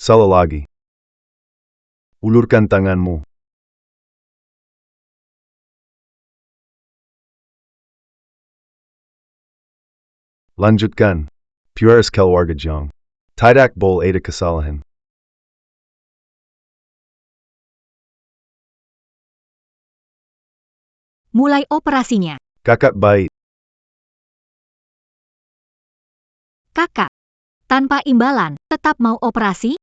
Salah lagi. Ulurkan tanganmu. Lanjutkan. Puaris keluarga Jiang. Tidak boleh ada kesalahan. Mulai operasinya. Kakak baik. Kakak, tanpa imbalan, tetap mau operasi?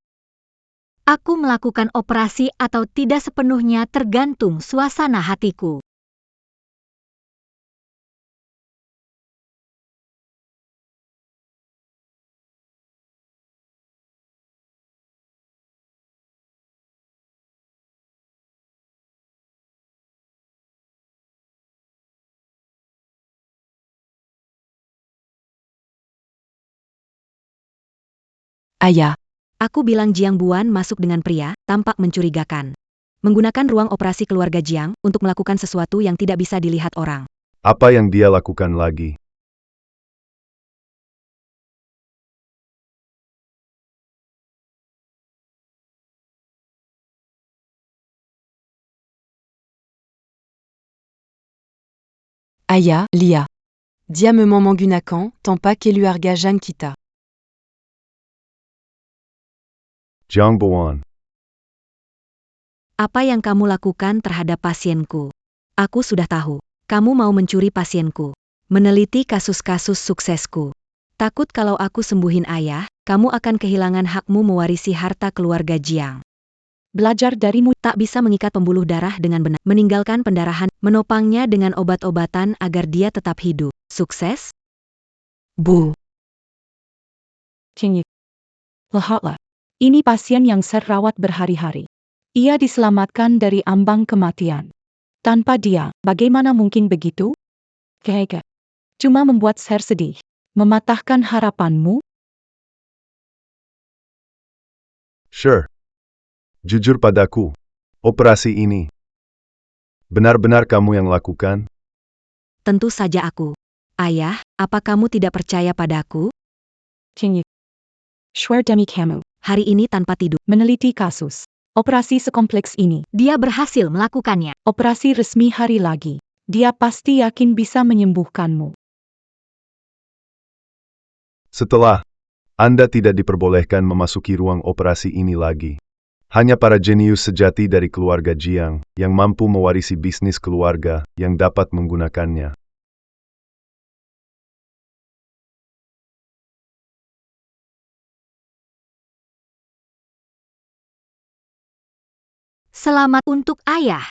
Aku melakukan operasi atau tidak sepenuhnya tergantung suasana hatiku. Ayah, Aku bilang Jiang Buan masuk dengan pria, tampak mencurigakan. Menggunakan ruang operasi keluarga Jiang untuk melakukan sesuatu yang tidak bisa dilihat orang. Apa yang dia lakukan lagi? Aya, Lia. Dia memang menggunakan tampak keluarga Jiang kita. Jiang Buan. Apa yang kamu lakukan terhadap pasienku? Aku sudah tahu. Kamu mau mencuri pasienku. Meneliti kasus-kasus suksesku. Takut kalau aku sembuhin ayah, kamu akan kehilangan hakmu mewarisi harta keluarga Jiang. Belajar darimu. Tak bisa mengikat pembuluh darah dengan benar. Meninggalkan pendarahan, menopangnya dengan obat-obatan agar dia tetap hidup. Sukses? Bu. Tinggi. Lihatlah. Ini pasien yang saya rawat berhari-hari. Ia diselamatkan dari ambang kematian. Tanpa dia, bagaimana mungkin begitu? Kehega. Cuma membuat saya sedih. Mematahkan harapanmu? Sure. Jujur padaku. Operasi ini. Benar-benar kamu yang lakukan? Tentu saja aku. Ayah, apa kamu tidak percaya padaku? Tinggi. Swear demi kamu. Hari ini tanpa tidur. Meneliti kasus. Operasi sekompleks ini. Dia berhasil melakukannya. Operasi resmi hari lagi. Dia pasti yakin bisa menyembuhkanmu. Setelah Anda tidak diperbolehkan memasuki ruang operasi ini lagi. Hanya para jenius sejati dari keluarga Jiang yang mampu mewarisi bisnis keluarga yang dapat menggunakannya. Selamat untuk ayah.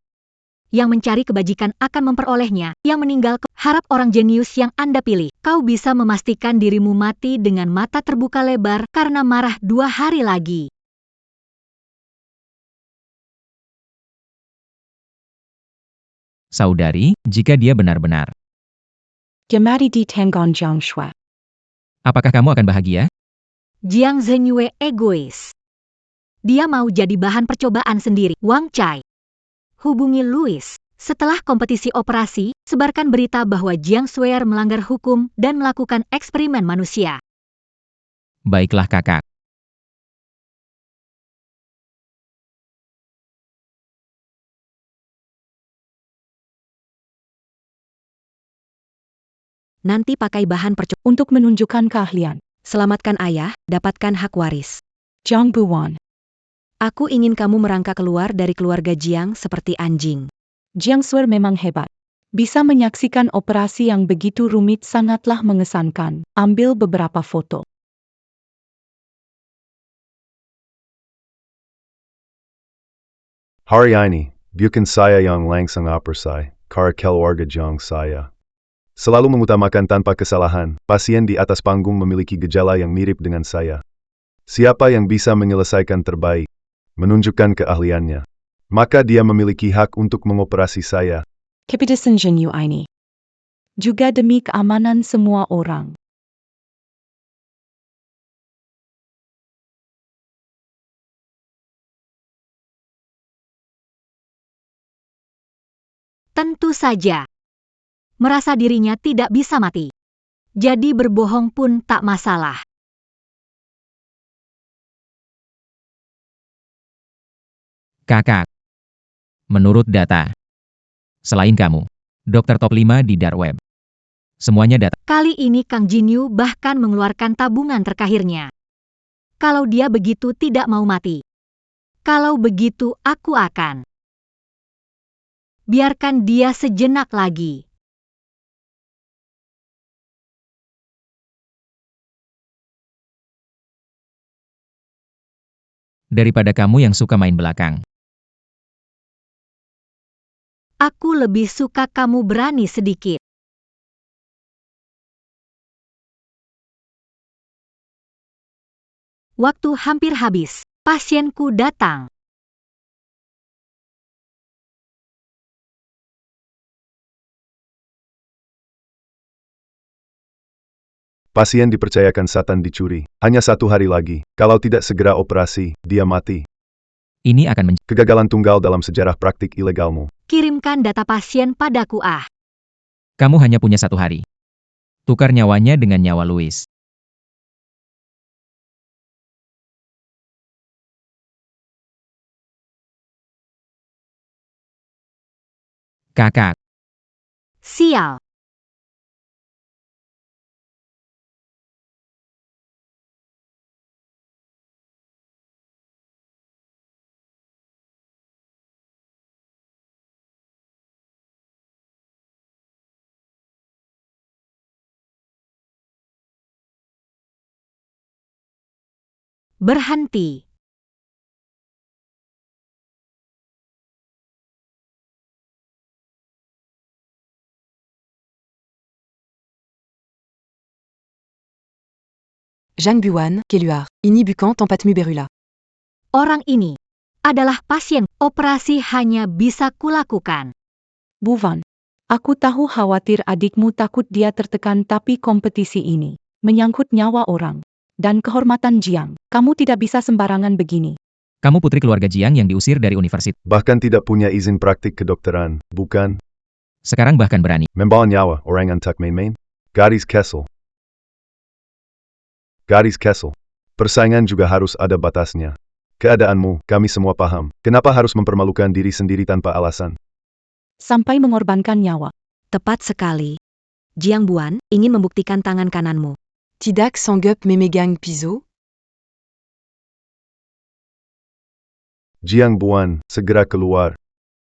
Yang mencari kebajikan akan memperolehnya, yang meninggal harap orang jenius yang Anda pilih. Kau bisa memastikan dirimu mati dengan mata terbuka lebar karena marah 2 hari lagi. Saudari, jika dia benar-benar. Gemari di Tenggon Jiang Shui. Apakah kamu akan bahagia? Jiang Zhenyue egois. Dia mau jadi bahan percobaan sendiri. Wang Chai. Hubungi Louis. Setelah kompetisi operasi, sebarkan berita bahwa Jiang Shuer melanggar hukum dan melakukan eksperimen manusia. Baiklah kakak. Nanti pakai bahan percobaan. Untuk menunjukkan keahlian. Selamatkan ayah, dapatkan hak waris. Jiang Buan. Aku ingin kamu merangkak keluar dari keluarga Jiang seperti anjing. Jiang Shuer memang hebat. Bisa menyaksikan operasi yang begitu rumit sangatlah mengesankan. Ambil beberapa foto. Hari ini, bukan saya yang langsung operasi, karena keluarga Jiang saya selalu mengutamakan tanpa kesalahan. Pasien di atas panggung memiliki gejala yang mirip dengan saya. Siapa yang bisa menyelesaikan terbaik, menunjukkan keahliannya, maka dia memiliki hak untuk mengoperasi saya. Keputusan Zheng Yu ini. Juga demi keamanan semua orang. Tentu saja. Merasa dirinya tidak bisa mati. Jadi berbohong pun tak masalah. Kakak. Menurut data, selain kamu, dokter top 5 di dark web. Semuanya data. Kali ini Kang Jinyu bahkan mengeluarkan tabungan terkahirnya. Kalau dia begitu tidak mau mati. Kalau begitu aku akan. Biarkan dia sejenak lagi. Daripada kamu yang suka main belakang. Aku lebih suka kamu berani sedikit. Waktu hampir habis. Pasienku datang. Pasien dipercayakan Satan dicuri. Hanya 1 hari lagi. Kalau tidak segera operasi, dia mati. Ini akan Kegagalan tunggal dalam sejarah praktik ilegalmu. Kirimkan data pasien padaku Kamu hanya punya 1 hari. Tukar nyawanya dengan nyawa Louis. Kakak. Sial. Berhenti. Zhang Buan, Keluar, ini bukan tempatmu berula. Orang ini adalah pasien. Operasi hanya bisa kulakukan. Bu Van, aku tahu khawatir adikmu takut dia tertekan tapi kompetisi ini menyangkut nyawa orang dan kehormatan Jiang. Kamu tidak bisa sembarangan begini. Kamu putri keluarga Jiang yang diusir dari universitas. Bahkan tidak punya izin praktik kedokteran, bukan? Sekarang bahkan berani. Membawa nyawa orang antak main-main? Garis Kessel. Garis Kessel. Persaingan juga harus ada batasnya. Keadaanmu, kami semua paham. Kenapa harus mempermalukan diri sendiri tanpa alasan? Sampai mengorbankan nyawa. Tepat sekali. Jiang Buan ingin membuktikan tangan kananmu. Tidak sanggup memegang pisau? Jiang Buan, segera keluar.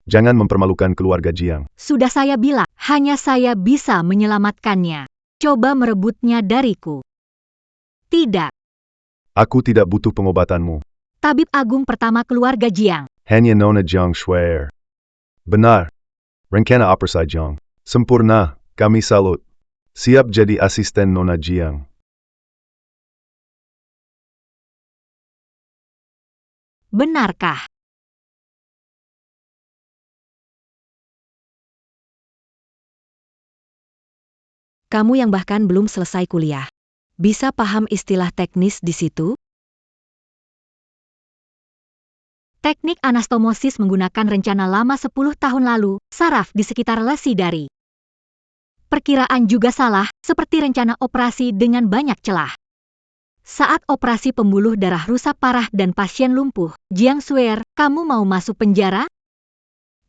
Jangan mempermalukan keluarga Jiang. Sudah saya bilang, hanya saya bisa menyelamatkannya. Coba merebutnya dariku. Tidak. Aku tidak butuh pengobatanmu. Tabib agung pertama keluarga Jiang. Hanya Nona Jiang Shuer. Benar. Rencana operasi Jiang. Sempurna, kami salut. Siap jadi asisten Nona Jiang. Benarkah? Kamu yang bahkan belum selesai kuliah. Bisa paham istilah teknis di situ? Teknik anastomosis menggunakan rencana lama 10 tahun lalu, saraf di sekitar lesi dari. Perkiraan juga salah, seperti rencana operasi dengan banyak celah. Saat operasi pembuluh darah rusak parah dan pasien lumpuh, Jiang Shuer, kamu mau masuk penjara?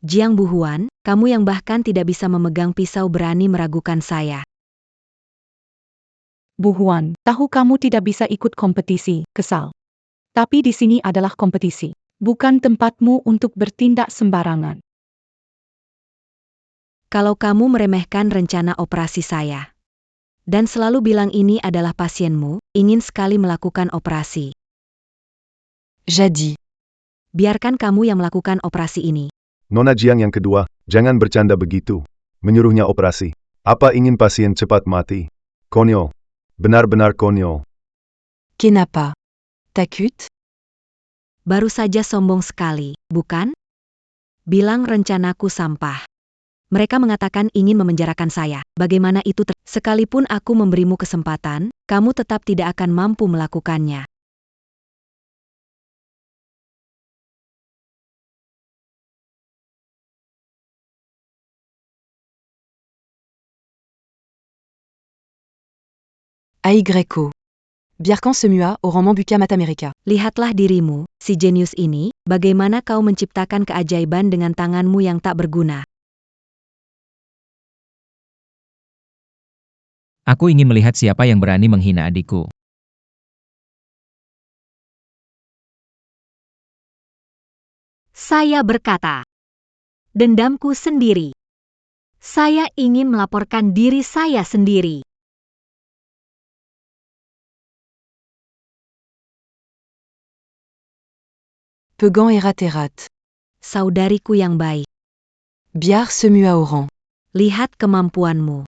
Jiang Buhuan, kamu yang bahkan tidak bisa memegang pisau berani meragukan saya. Bu Huan, tahu kamu tidak bisa ikut kompetisi, kesal. Tapi di sini adalah kompetisi, bukan tempatmu untuk bertindak sembarangan. Kalau kamu meremehkan rencana operasi saya, dan selalu bilang ini adalah pasienmu, ingin sekali melakukan operasi. Jadi. Biarkan kamu yang melakukan operasi ini. Nona Jiang yang kedua, jangan bercanda begitu. Menyuruhnya operasi. Apa ingin pasien cepat mati? Konyol. Benar-benar konyol. Kenapa? Takut? Baru saja sombong sekali, bukan? Bilang rencanaku sampah. Mereka mengatakan ingin memenjarakan saya. Bagaimana itu sekalipun aku memberimu kesempatan, kamu tetap tidak akan mampu melakukannya. AYO. Birkan Semua au roman Buka Matamerica. Lihatlah dirimu, si jenius ini, bagaimana kau menciptakan keajaiban dengan tanganmu yang tak berguna. Aku ingin melihat siapa yang berani menghina adikku. Saya berkata, dendamku sendiri. Saya ingin melaporkan diri saya sendiri. Pegan Eraterat. Saudariku yang baik, Biar Semua au rang. lihat kemampuanmu.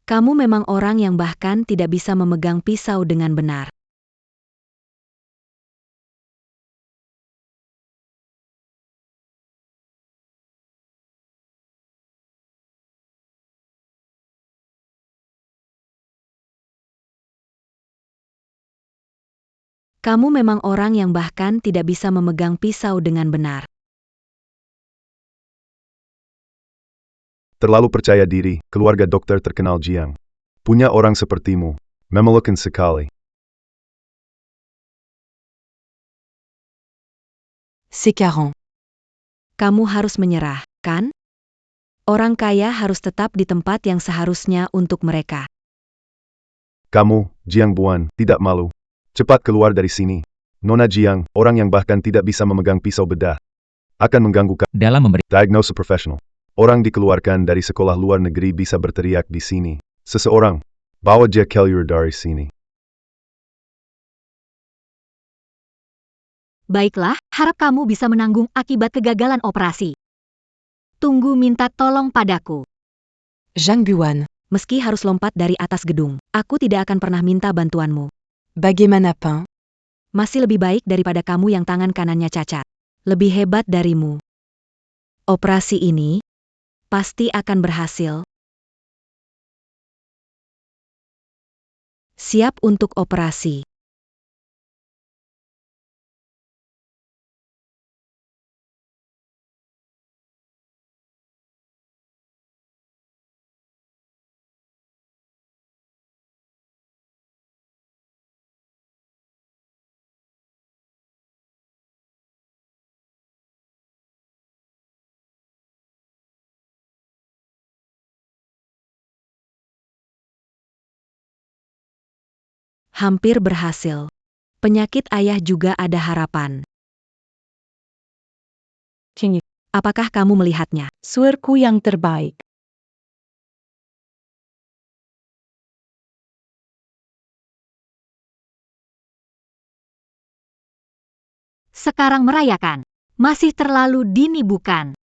Kamu memang orang yang bahkan tidak bisa memegang pisau dengan benar. Kamu memang orang yang bahkan tidak bisa memegang pisau dengan benar. Terlalu percaya diri, keluarga dokter terkenal Jiang. Punya orang sepertimu. Memalukan sekali. Sekarang. Kamu harus menyerah, kan? Orang kaya harus tetap di tempat yang seharusnya untuk mereka. Kamu, Jiang Buan, tidak malu. Cepat keluar dari sini. Nona Jiang, orang yang bahkan tidak bisa memegang pisau bedah, akan mengganggu Dalam memberi diagnosis profesional. Orang dikeluarkan dari sekolah luar negeri bisa berteriak di sini. Seseorang, bawa dia keluar dari sini. Baiklah, harap kamu bisa menanggung akibat kegagalan operasi. Tunggu minta tolong padaku. Zhang Buan. Meski harus lompat dari atas gedung, aku tidak akan pernah minta bantuanmu. Bagaimanapun. Masih lebih baik daripada kamu yang tangan kanannya cacat. Lebih hebat darimu. Operasi ini pasti akan berhasil. Siap untuk operasi. Hampir berhasil. Penyakit ayah juga ada harapan. Apakah kamu melihatnya? Suarku yang terbaik. Sekarang merayakan. Masih terlalu dini bukan?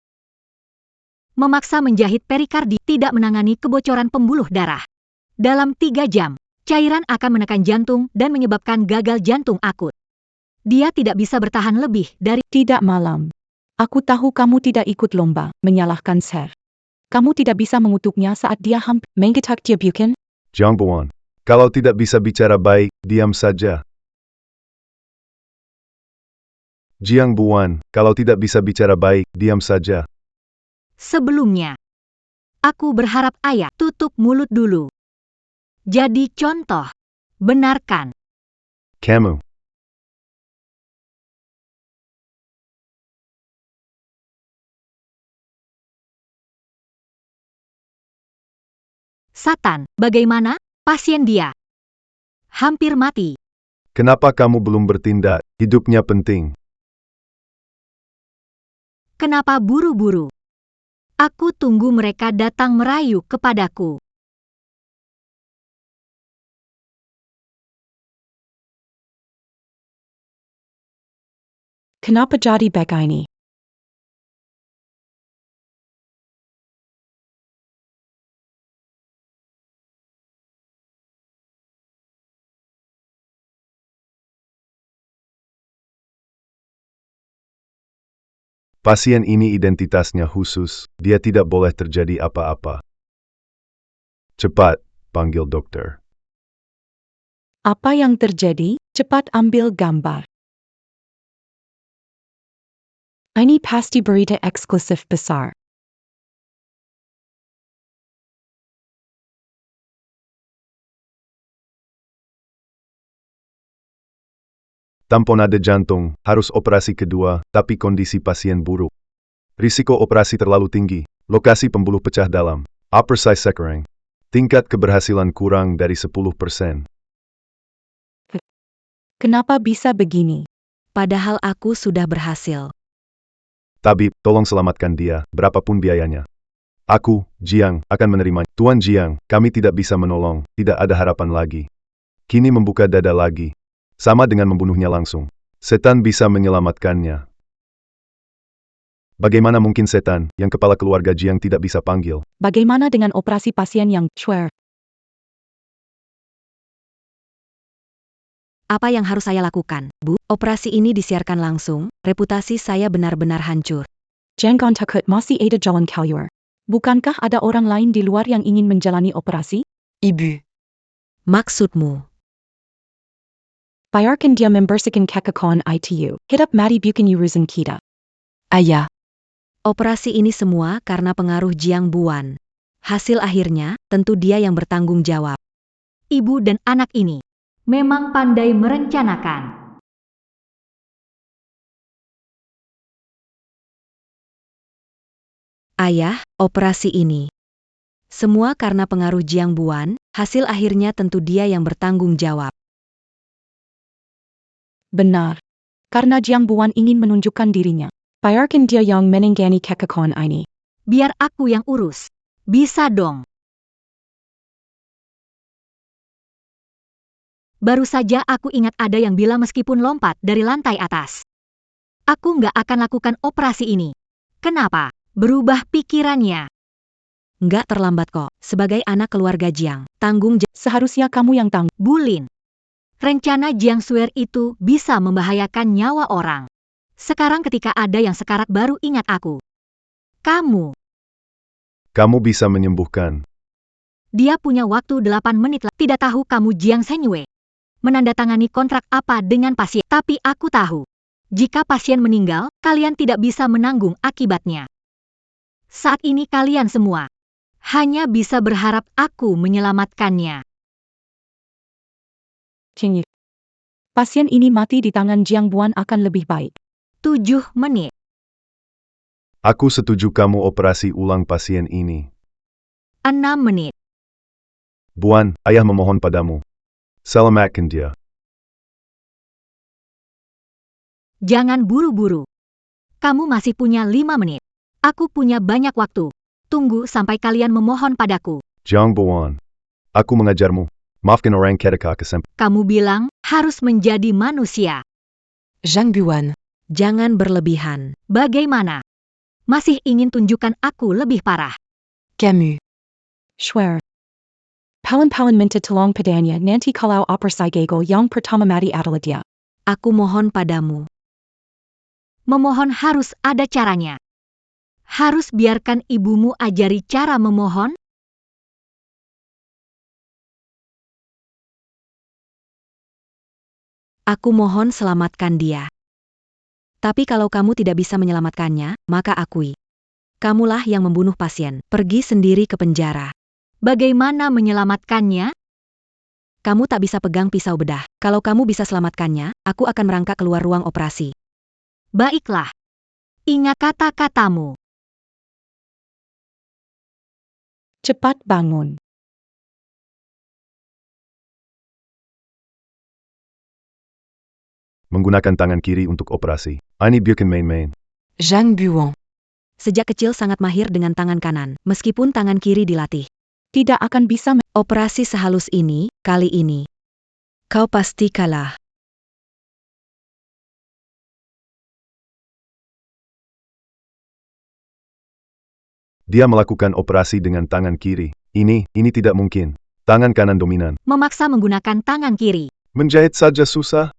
Memaksa menjahit perikardi tidak menangani kebocoran pembuluh darah. Dalam 3 jam, cairan akan menekan jantung dan menyebabkan gagal jantung akut. Dia tidak bisa bertahan lebih dari... Tidak malam. Aku tahu kamu tidak ikut lomba, menyalahkan Sir. Kamu tidak bisa mengutuknya saat dia hampir menggetak dia bukan? Jiang Buan, kalau tidak bisa bicara baik, diam saja. Jiang Buan, kalau tidak bisa bicara baik, diam saja. Sebelumnya, aku berharap ayah tutup mulut dulu. Jadi contoh, benarkan. Kamu. Satan, bagaimana? Pasien dia. hampir mati. Kenapa kamu belum bertindak? Hidupnya penting. Kenapa buru-buru? Aku tunggu mereka datang merayu kepadaku. Kenapa jadi begini? Pasien ini identitasnya khusus, dia tidak boleh terjadi apa-apa. Cepat, panggil dokter. Apa yang terjadi? Cepat ambil gambar. Ini pasti berita eksklusif besar. Tamponade jantung, harus operasi kedua, tapi kondisi pasien buruk. Risiko operasi terlalu tinggi, lokasi pembuluh pecah dalam, upper size sekering. Tingkat keberhasilan kurang dari 10%. Kenapa bisa begini? Padahal aku sudah berhasil. Tabib, tolong selamatkan dia, berapapun biayanya. Aku, Jiang, akan menerima. Tuan Jiang, kami tidak bisa menolong, tidak ada harapan lagi. Kini membuka dada lagi. Sama dengan membunuhnya langsung. Setan bisa menyelamatkannya. Bagaimana mungkin setan, yang kepala keluarga Jiang tidak bisa panggil? Bagaimana dengan operasi pasien yang swear? Apa yang harus saya lakukan, Bu? Operasi ini disiarkan langsung, reputasi saya benar-benar hancur. Jangan takut, masih ada jalan keluar. Bukankah ada orang lain di luar yang ingin menjalani operasi? Ibu. Maksudmu? Biarkan dia membersihkan kekacauan ITU. Hidup mati bukan urusan kita. Ayah. Operasi ini semua karena pengaruh Jiang Buan. Hasil akhirnya, tentu dia yang bertanggung jawab. Ibu dan anak ini memang pandai merencanakan. Ayah, operasi ini semua karena pengaruh Jiang Buan, hasil akhirnya tentu dia yang bertanggung jawab. Benar. Karena Jiang Buan ingin menunjukkan dirinya. Biarkan dia yang menangani kekacauan ini. Biar aku yang urus. Bisa dong. Baru saja aku ingat ada yang bilang meskipun lompat dari lantai atas, aku nggak akan lakukan operasi ini. Kenapa? Berubah pikirannya. Nggak terlambat kok, sebagai anak keluarga Jiang, tanggung jawab. Seharusnya kamu yang tanggung. Bulin. Rencana Jiang Swear itu bisa membahayakan nyawa orang. Sekarang ketika ada yang sekarat baru ingat aku. Kamu. Kamu bisa menyembuhkan. Dia punya waktu 8 menit. Tidak tahu kamu Jiang Senyue menandatangani kontrak apa dengan pasien. Tapi aku tahu. Jika pasien meninggal, kalian tidak bisa menanggung akibatnya. Saat ini kalian semua hanya bisa berharap aku menyelamatkannya. Cingit. Pasien ini mati di tangan Jiang Buan akan lebih baik. 7 menit. Aku setuju kamu operasi ulang pasien ini. 6 menit. Buan, ayah memohon padamu. Selamatkan dia. Jangan buru-buru. Kamu masih punya 5 menit. Aku punya banyak waktu. Tunggu sampai kalian memohon padaku. Jiang Buan. Aku mengajarmu. Maafkan orang ketika kesempatan. Kamu bilang harus menjadi manusia. Zhang Buan. Jangan berlebihan. Bagaimana? Masih ingin tunjukkan aku lebih parah? Camus. Swear. Palan minta tolong padanya nanti kalau operasi gagal yang pertama mati adalah dia. Aku mohon padamu. Memohon harus ada caranya. Harus biarkan ibumu ajari cara memohon. Aku mohon selamatkan dia. Tapi kalau kamu tidak bisa menyelamatkannya, maka akui. Kamulah yang membunuh pasien. Pergi sendiri ke penjara. Bagaimana menyelamatkannya? Kamu tak bisa pegang pisau bedah. Kalau kamu bisa selamatkannya, aku akan merangkak keluar ruang operasi. Baiklah. Ingat kata-katamu. Cepat bangun. menggunakan tangan kiri untuk operasi. Ini bukan main-main. Zhang Buan. Sejak kecil sangat mahir dengan tangan kanan, meskipun tangan kiri dilatih. Tidak akan bisa Operasi sehalus ini, kali ini. Kau pasti kalah. Dia melakukan operasi dengan tangan kiri. Ini tidak mungkin. Tangan kanan dominan. Memaksa menggunakan tangan kiri. Menjahit saja susah.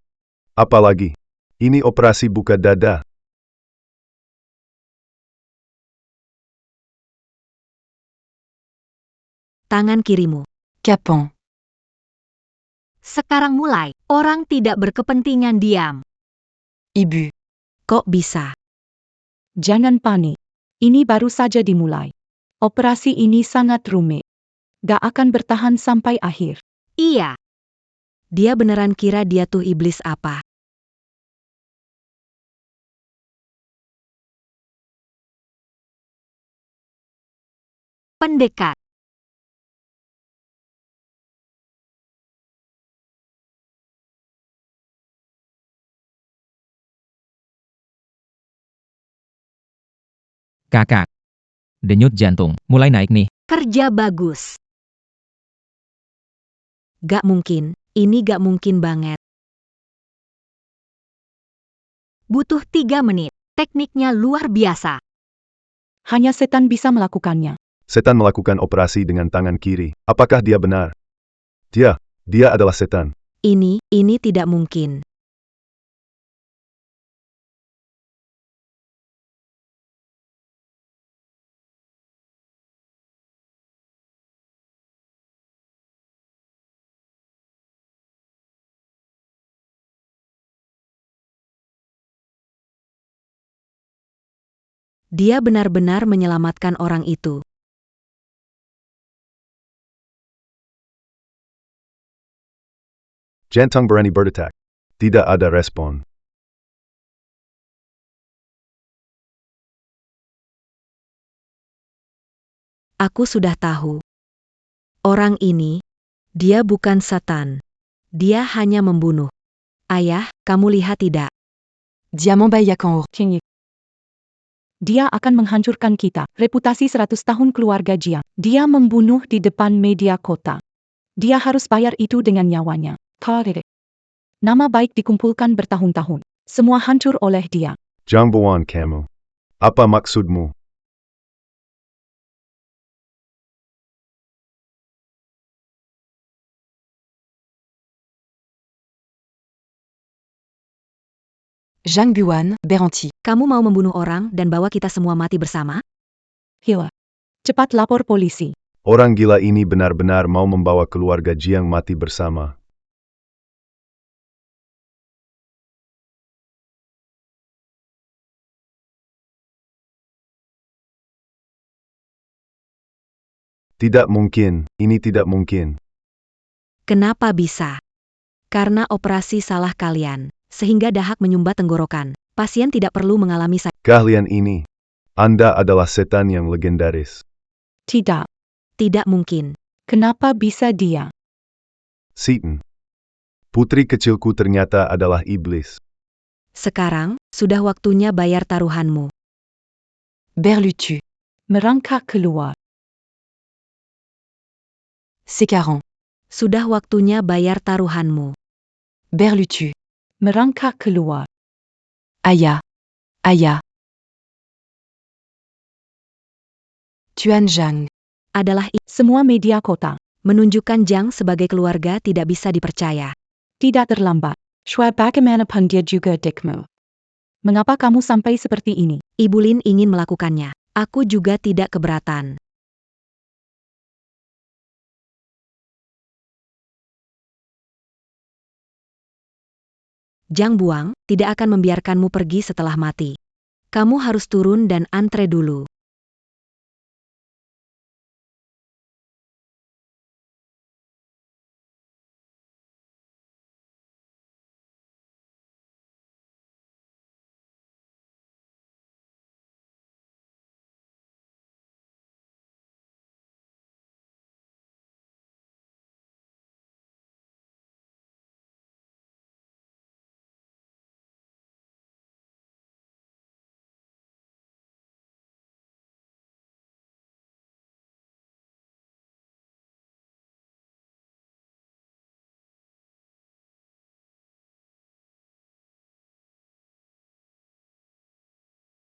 Apalagi, ini operasi buka dada. Tangan kirimu. Capon. Sekarang mulai. Orang tidak berkepentingan diam. Ibu. Kok bisa? Jangan panik. Ini baru saja dimulai. Operasi ini sangat rumit. Gak akan bertahan sampai akhir. Iya. Dia beneran kira dia tuh iblis apa? Pendekat. Kakak. Denyut jantung, mulai naik nih. Kerja bagus. Gak mungkin, ini gak mungkin banget. Butuh 3 menit. Tekniknya luar biasa. Hanya setan bisa melakukannya. Setan melakukan operasi dengan tangan kiri. Apakah dia benar? Dia adalah setan. Ini tidak mungkin. Dia benar-benar menyelamatkan orang itu. Jantung berani berdetak. Tidak ada respon. Aku sudah tahu. Orang ini, dia bukan setan. Dia hanya membunuh. Ayah, kamu lihat tidak? Diamant Bayak en or. Dia akan menghancurkan kita. Reputasi 100 tahun keluarga Jiang. Dia membunuh di depan media kota. Dia harus bayar itu dengan nyawanya. Nama baik dikumpulkan bertahun-tahun. Semua hancur oleh dia. Zhang Buan kamu. Apa maksudmu? Zhang Buan, Beranti. Kamu mau membunuh orang dan bawa kita semua mati bersama? Hila. Cepat lapor polisi. Orang gila ini benar-benar mau membawa keluarga Jiang mati bersama. Tidak mungkin, ini tidak mungkin. Kenapa bisa? Karena operasi salah kalian, sehingga dahak menyumbat tenggorokan. Pasien tidak perlu mengalami Kalian ini. Anda adalah setan yang legendaris. Tidak. Tidak mungkin. Kenapa bisa dia? Satan. Putri kecilku ternyata adalah iblis. Sekarang, sudah waktunya bayar taruhanmu. Berlutu. Merangkak keluar. Sécaran. Sudah waktunya bayar taruhanmu. Berlutu. Merangkak keluar. Aya. Aya. Tuan Zhang. Adalah Semua media kota. menunjukkan Jiang sebagai keluarga tidak bisa dipercaya. Tidak terlambat. Shua bagaimanapun dia juga dekmu. Mengapa kamu sampai seperti ini? Ibu Lin ingin melakukannya. Aku juga tidak keberatan. Jiang Buang tidak akan membiarkanmu pergi setelah mati. Kamu harus turun dan antre dulu.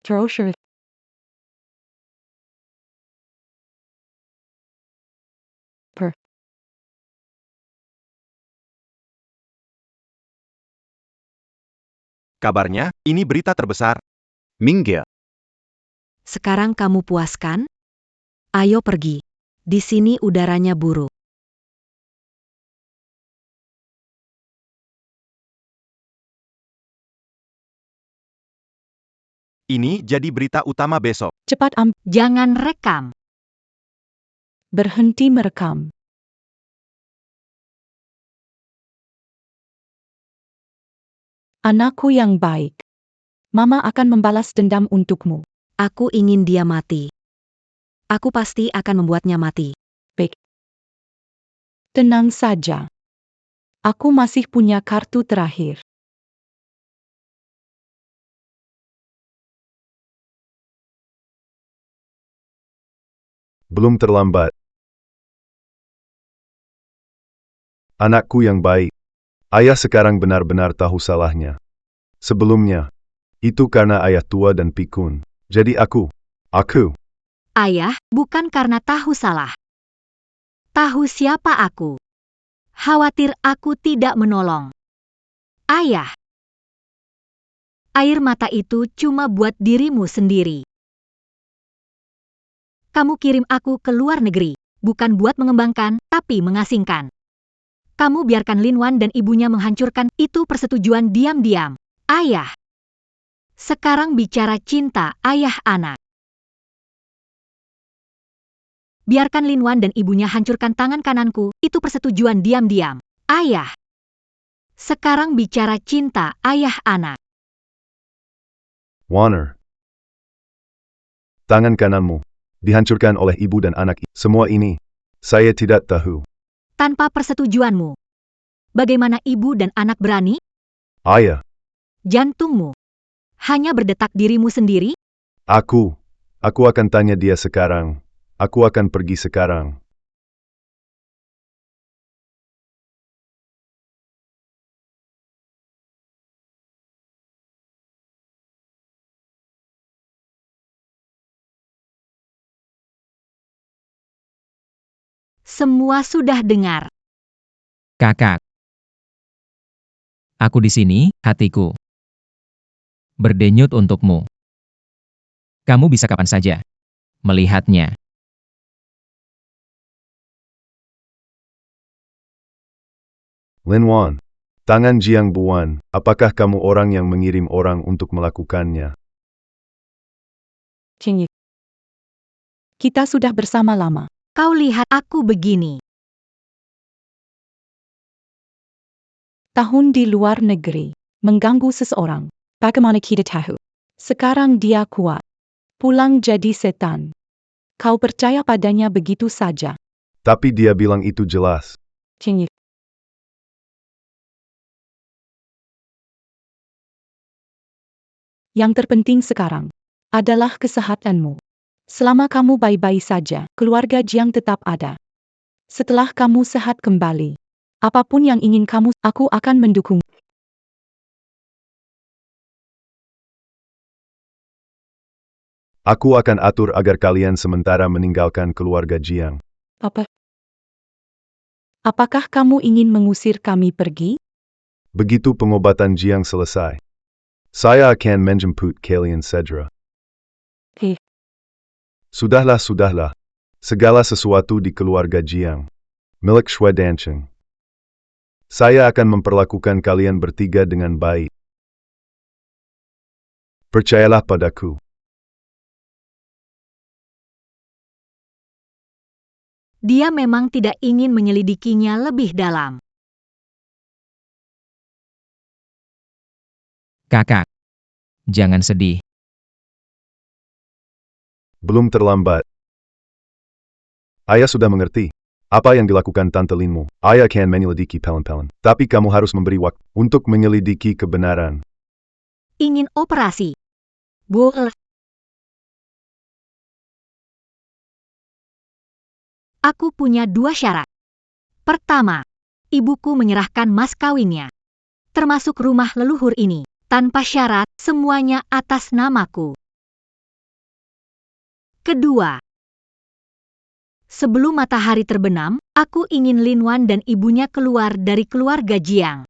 Terus. Kabarnya, ini berita terbesar. Minggir. Sekarang kamu puaskan? Ayo pergi. Di sini udaranya buruk. Ini jadi berita utama besok. Cepat Jangan rekam. berhenti merekam. Anakku yang baik. Mama akan membalas dendam untukmu. Aku ingin dia mati. Aku pasti akan membuatnya mati. Tenang saja. Aku masih punya kartu terakhir. Belum terlambat. Anakku yang baik. Ayah sekarang benar-benar tahu salahnya. Sebelumnya, itu karena ayah tua dan pikun. Jadi aku. Ayah, bukan karena tahu salah. Tahu siapa aku. Khawatir aku tidak menolong. Ayah. Air mata itu cuma buat dirimu sendiri. Kamu kirim aku ke luar negeri, bukan buat mengembangkan, tapi mengasingkan. Kamu biarkan Lin Wan dan ibunya menghancurkan, itu persetujuan diam-diam. Ayah. Sekarang bicara cinta ayah anak. Biarkan Lin Wan dan ibunya hancurkan tangan kananku, itu persetujuan diam-diam. Ayah. Sekarang bicara cinta ayah anak. Warner. Tangan kananmu. Dihancurkan oleh ibu dan anak. Semua ini. Saya tidak tahu. Tanpa persetujuanmu. Bagaimana ibu dan anak berani? Ayah. Jantungmu. Hanya berdetak dirimu sendiri? Aku akan tanya dia sekarang. Aku akan pergi sekarang. Semua sudah dengar. Kakak. Aku di sini, hatiku. Berdenyut untukmu. Kamu bisa kapan saja melihatnya. Lin Wan. Tangan Jiang Buan, apakah kamu orang yang mengirim orang untuk melakukannya? Kita sudah bersama lama. Kau lihat aku begini. Tahun di luar negeri. Mengganggu seseorang. Bagaimana kita tahu? Sekarang dia kuat. Pulang jadi setan. Kau percaya padanya begitu saja. Tapi dia bilang itu jelas. Yang terpenting sekarang adalah kesehatanmu. Selama kamu baik-baik saja, keluarga Jiang tetap ada. Setelah kamu sehat kembali, apapun yang ingin kamu, aku akan mendukung. Aku akan atur agar kalian sementara meninggalkan keluarga Jiang. Apakah kamu ingin mengusir kami pergi? Begitu pengobatan Jiang selesai, saya akan menjemput kalian segera. Sudahlah. Segala sesuatu di keluarga Jiang milik Shui Dancheng. Saya akan memperlakukan kalian bertiga dengan baik. Percayalah padaku. Dia memang tidak ingin menyelidikinya lebih dalam. Kakak. Jangan sedih. Belum terlambat. Ayah sudah mengerti. Apa yang dilakukan Tante Linmu. Ayah akan menyelidiki pelan-pelan. Tapi kamu harus memberi waktu untuk menyelidiki kebenaran. Ingin operasi. Boleh. Aku punya 2 syarat. Pertama, ibuku menyerahkan mas kawinnya. Termasuk rumah leluhur ini. Tanpa syarat, semuanya atas namaku. Kedua, sebelum matahari terbenam, aku ingin Lin Wan dan ibunya keluar dari keluarga Jiang.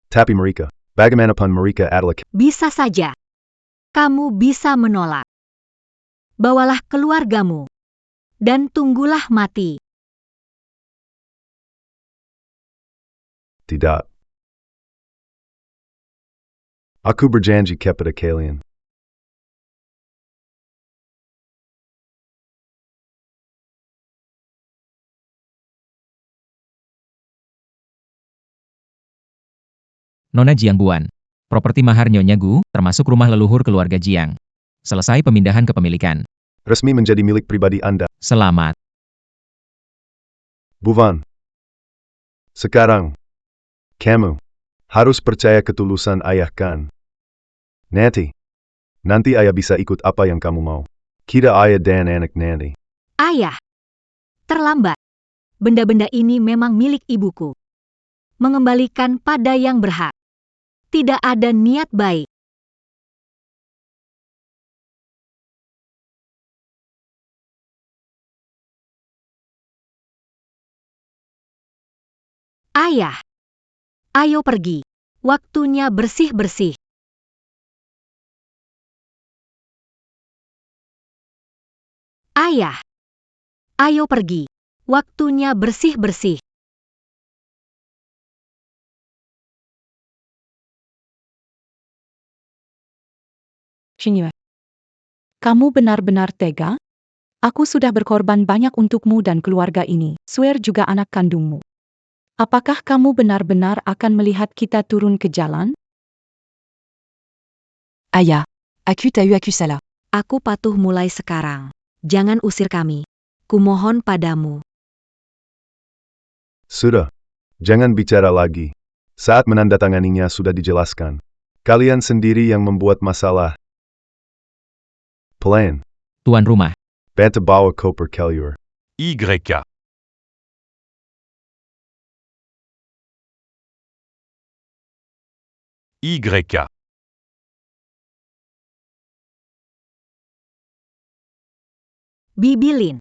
Tapi mereka, bagaimanapun mereka adalah Bisa saja. Kamu bisa menolak. Bawalah keluargamu. Dan tunggulah mati. tidak. Aku berjanji kepada kalian. Nona Jiang Buan. Properti mahar Nyonya Gu, termasuk rumah leluhur keluarga Jiang. Selesai pemindahan kepemilikan. Resmi menjadi milik pribadi Anda. Selamat. Buvan. Sekarang, kamu harus percaya ketulusan ayah kan? Nanti ayah bisa ikut apa yang kamu mau. Kita ayah dan anak nanti. Ayah. Terlambat. Benda-benda ini memang milik ibuku. Mengembalikan pada yang berhak. Tidak ada niat baik. Ayah. Ayo pergi. Waktunya bersih-bersih. Ayah. Ayo pergi. Waktunya bersih-bersih. Xingyue. Kamu benar-benar tega? Aku sudah berkorban banyak untukmu dan keluarga ini, Swear juga anak kandungmu. Apakah kamu benar-benar akan melihat kita turun ke jalan? Aya. Aku t'as eu Akusala. Aku patuh mulai sekarang. Jangan usir kami. Kumohon padamu. Sudah. Jangan bicara lagi. Saat menandatanganinya sudah dijelaskan. Kalian sendiri yang membuat masalah. Plan. Tuan rumah. Banta bawa koper Kellier. YK. YK. Bibi Lin.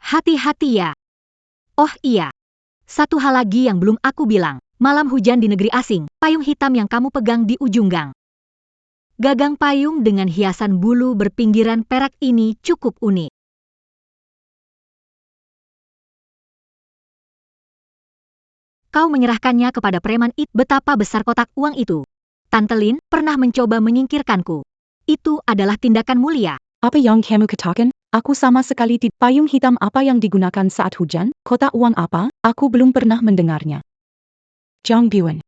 Hati-hati ya. Oh iya. Satu hal lagi yang belum aku bilang. Malam hujan di negeri asing, payung hitam yang kamu pegang di ujung gang. Gagang payung dengan hiasan bulu berpinggiran perak ini cukup unik. Kau menyerahkannya kepada preman itu. Betapa besar kotak uang itu. Tante Lin pernah mencoba menyingkirkanku. Itu adalah tindakan mulia. Apa yang kamu katakan? Aku sama sekali tidak. Payung hitam apa yang digunakan saat hujan? Kotak uang apa? Aku belum pernah mendengarnya. Jiang Buan.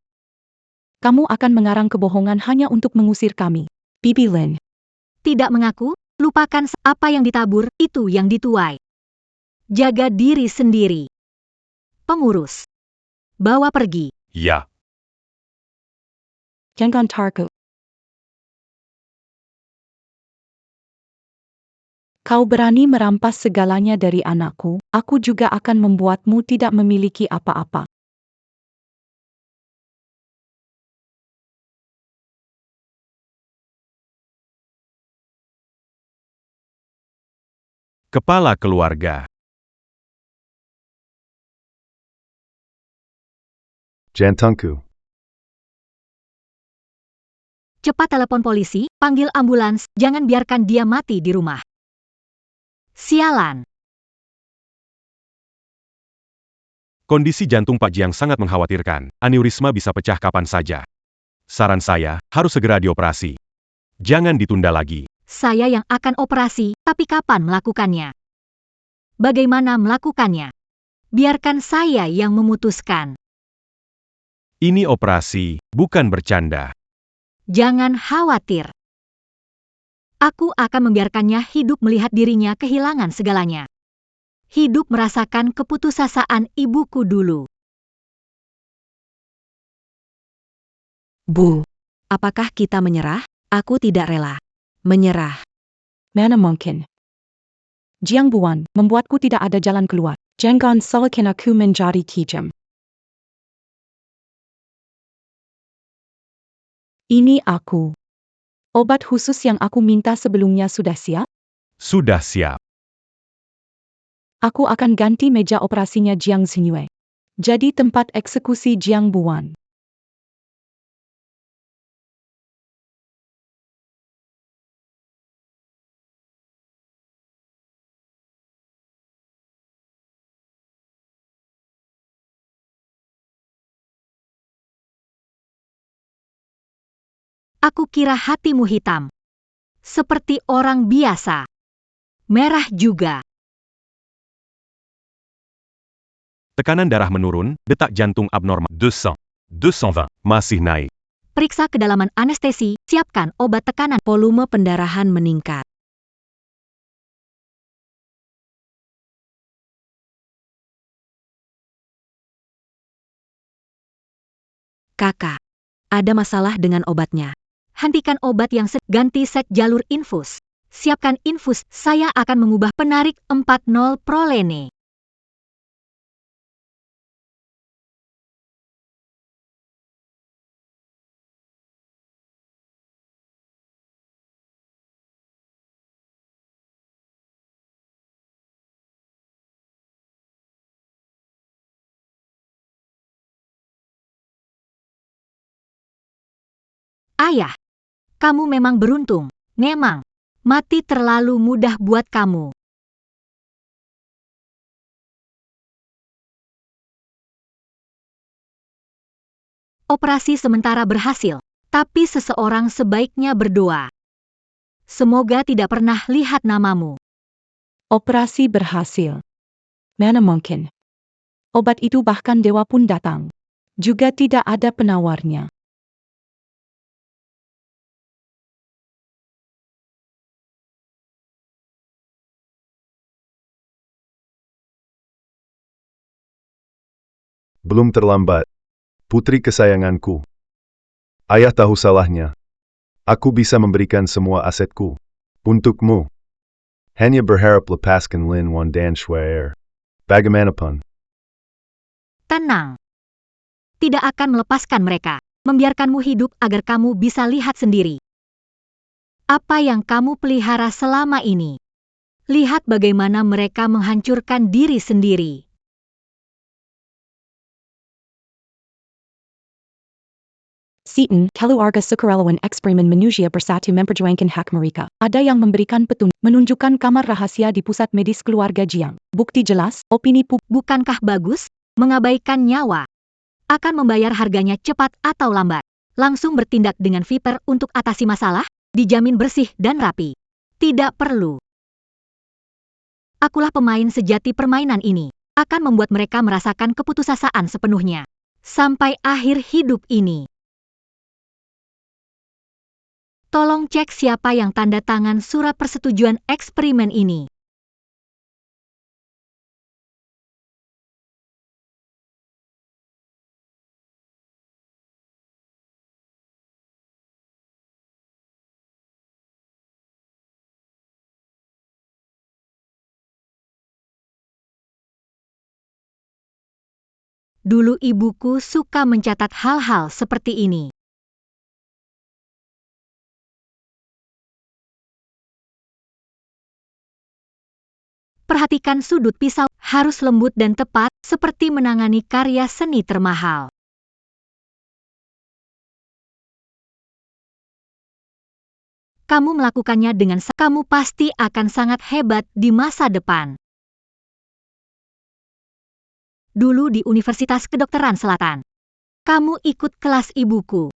Kamu akan mengarang kebohongan hanya untuk mengusir kami. Bibi Lin. Tidak mengaku, lupakan apa yang ditabur, itu yang dituai. Jaga diri sendiri. Pengurus. Bawa pergi. Ya. Jangan tarku. Kau berani merampas segalanya dari anakku, aku juga akan membuatmu tidak memiliki apa-apa. Kepala keluarga. Jantungku. Cepat telepon polisi, panggil ambulans, jangan biarkan dia mati di rumah. Sialan. Kondisi jantung Pak Jiang sangat mengkhawatirkan. Aneurisma bisa pecah kapan saja. Saran saya, harus segera dioperasi. Jangan ditunda lagi. Saya yang akan operasi, tapi kapan melakukannya? Bagaimana melakukannya? Biarkan saya yang memutuskan. Ini operasi, bukan bercanda. Jangan khawatir. Aku akan membiarkannya hidup melihat dirinya kehilangan segalanya. Hidup merasakan keputusasaan ibuku dulu. Bu. Apakah kita menyerah? Aku tidak rela. Menyerah. Mana mungkin. Jiang Buan, membuatku tidak ada jalan keluar. Jangan salahkan aku menjadi kejam. Ini aku. Obat khusus yang aku minta sebelumnya sudah siap? Sudah siap. Aku akan ganti meja operasinya Jiang Xingyue. Jadi tempat eksekusi Jiang Buan. Aku kira hatimu hitam. Seperti orang biasa. Merah juga. Tekanan darah menurun, detak jantung abnormal. 200. 220. Masih naik. Periksa kedalaman anestesi, siapkan obat tekanan. Volume pendarahan meningkat. Kakak, ada masalah dengan obatnya. Hentikan obat yang ganti set jalur infus. Siapkan infus, saya akan mengubah penarik 40 prolene. Ayah, kamu memang beruntung. Memang, mati terlalu mudah buat kamu. Operasi sementara berhasil, tapi seseorang sebaiknya berdoa. Semoga tidak pernah lihat namamu. Operasi berhasil. Mana mungkin. Obat itu bahkan dewa pun datang. Juga tidak ada penawarnya. Belum terlambat. Putri kesayanganku. Ayah tahu salahnya. Aku bisa memberikan semua asetku. Untukmu. Hanya berharap lepaskan Lin Wan dan Shuair. Bagaimanapun. Tenang. Tidak akan melepaskan mereka. Membiarkanmu hidup agar kamu bisa lihat sendiri. Apa yang kamu pelihara selama ini. Lihat bagaimana mereka menghancurkan diri sendiri. Seaton, keluarga sukarelawan eksperimen manusia bersatu memperjuangkan hak mereka. Ada yang memberikan petunjuk, menunjukkan kamar rahasia di pusat medis keluarga Jiang. Bukti jelas, opini publik. Bukankah bagus? Mengabaikan nyawa. Akan membayar harganya cepat atau lambat. Langsung bertindak dengan Viper untuk atasi masalah, dijamin bersih dan rapi. Tidak perlu. Akulah pemain sejati permainan ini. Akan membuat mereka merasakan keputusasaan sepenuhnya. Sampai akhir hidup ini. Tolong cek siapa yang tanda tangan surat persetujuan eksperimen ini. Dulu ibuku suka mencatat hal-hal seperti ini. Perhatikan sudut pisau, harus lembut dan tepat, seperti menangani karya seni termahal. Kamu melakukannya dengan kamu pasti akan sangat hebat di masa depan. Dulu di Universitas Kedokteran Selatan. Kamu ikut kelas ibuku.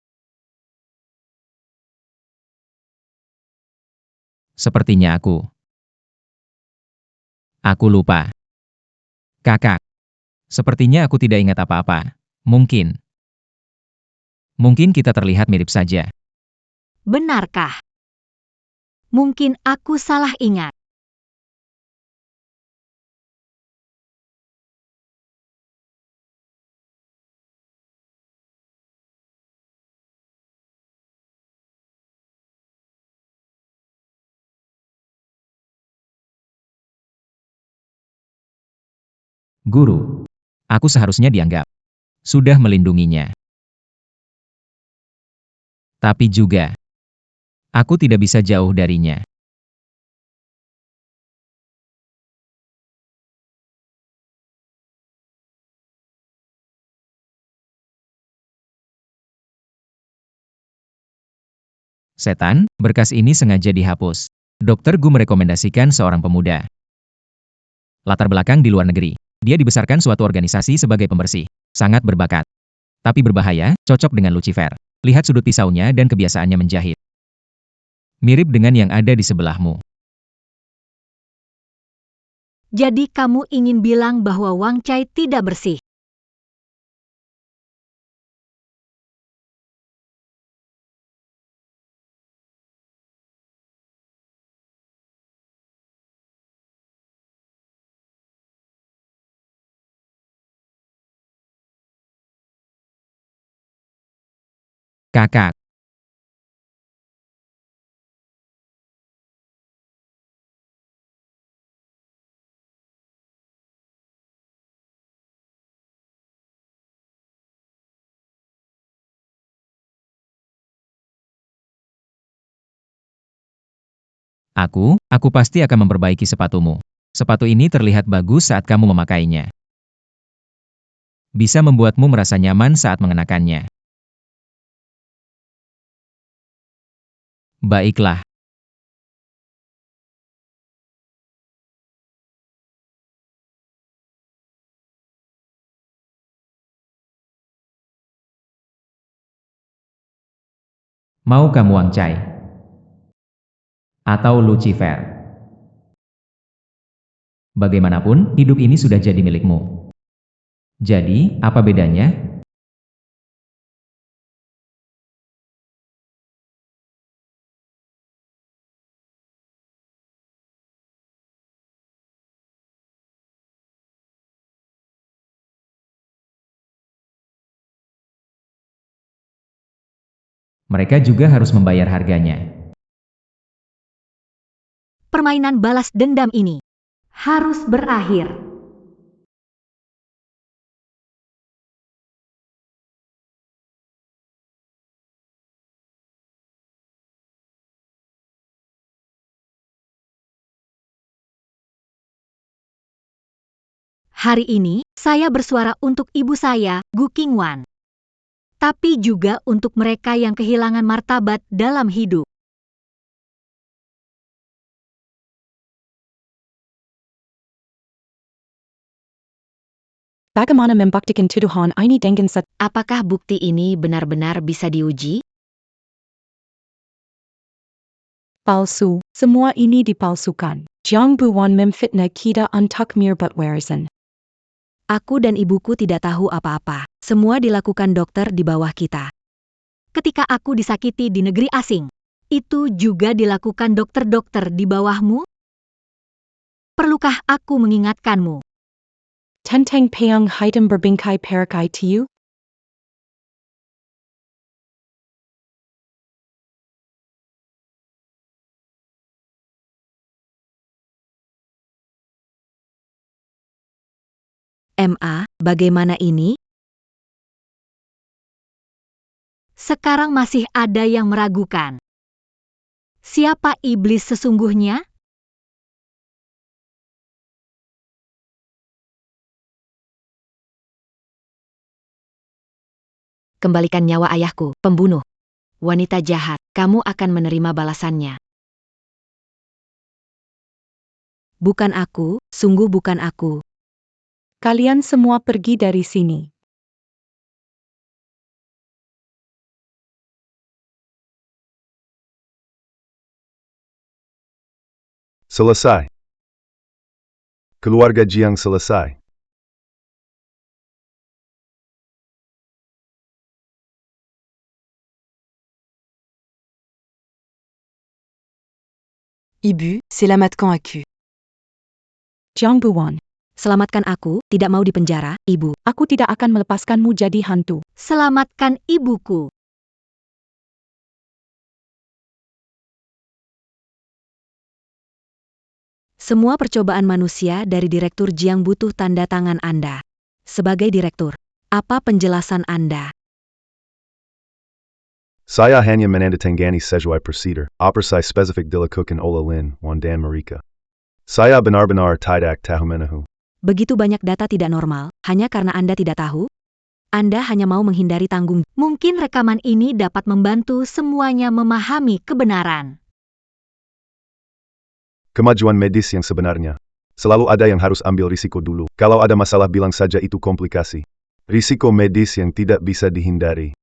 Sepertinya aku lupa. Kakak. Sepertinya aku tidak ingat apa-apa. Mungkin kita terlihat mirip saja. Benarkah? Mungkin aku salah ingat. Guru. Aku seharusnya dianggap sudah melindunginya. Tapi juga, aku tidak bisa jauh darinya. Setan, berkas ini sengaja dihapus. Dr. Gu merekomendasikan seorang pemuda. Latar belakang di luar negeri. Dia dibesarkan suatu organisasi sebagai pembersih. Sangat berbakat. Tapi berbahaya, cocok dengan Lucifer. Lihat sudut pisaunya dan kebiasaannya menjahit. Mirip dengan yang ada di sebelahmu. Jadi kamu ingin bilang bahwa Wang Chai tidak bersih? Kakak. Aku pasti akan memperbaiki sepatumu. Sepatu ini terlihat bagus saat kamu memakainya. Bisa membuatmu merasa nyaman saat mengenakannya. Baiklah. Mau kamu Wang Chai? Atau Lucifer? Bagaimanapun, hidup ini sudah jadi milikmu. Jadi, apa bedanya? Mereka juga harus membayar harganya. Permainan balas dendam ini harus berakhir. Hari ini, saya bersuara untuk ibu saya, Gu Qingwan. Tapi juga untuk mereka yang kehilangan martabat dalam hidup. Bagaimana membuktikan tuduhan ini dengan Apakah bukti ini benar-benar bisa diuji? palsu? Semua ini dipalsukan. Jiang Buwan memfitnah kita untuk merebut. Aku dan ibuku tidak tahu apa-apa. Semua dilakukan dokter di bawah kita. Ketika aku disakiti di negeri asing, itu juga dilakukan dokter-dokter di bawahmu? Perlukah aku mengingatkanmu? Tentang payung hitam berbingkai perikai tiu? Bagaimana ini? Sekarang masih ada yang meragukan. Siapa iblis sesungguhnya? Kembalikan nyawa ayahku, pembunuh. Wanita jahat, kamu akan menerima balasannya. Bukan aku, sungguh bukan aku. Kalian semua pergi dari sini. Selesai. Keluarga Jiang selesai. Ibu, selamatkan aku. Jiang Buwan, Selamatkan aku, tidak mau dipenjara, ibu. aku tidak akan melepaskanmu jadi hantu. Selamatkan ibuku. Semua percobaan manusia dari Direktur Jiang butuh tanda tangan Anda. Sebagai direktur, apa penjelasan Anda? Saya hanya menandatangani sesuai prosedur. Operasi spesifik dilakukan oleh Lin, Wan dan Marika. Saya benar-benar tidak tahu menahu. Begitu banyak data tidak normal, hanya karena Anda tidak tahu? Anda hanya mau menghindari tanggung. Mungkin rekaman ini dapat membantu semuanya memahami kebenaran. Kemajuan medis yang sebenarnya. Selalu ada yang harus ambil risiko dulu. Kalau ada masalah bilang saja itu komplikasi. Risiko medis yang tidak bisa dihindari.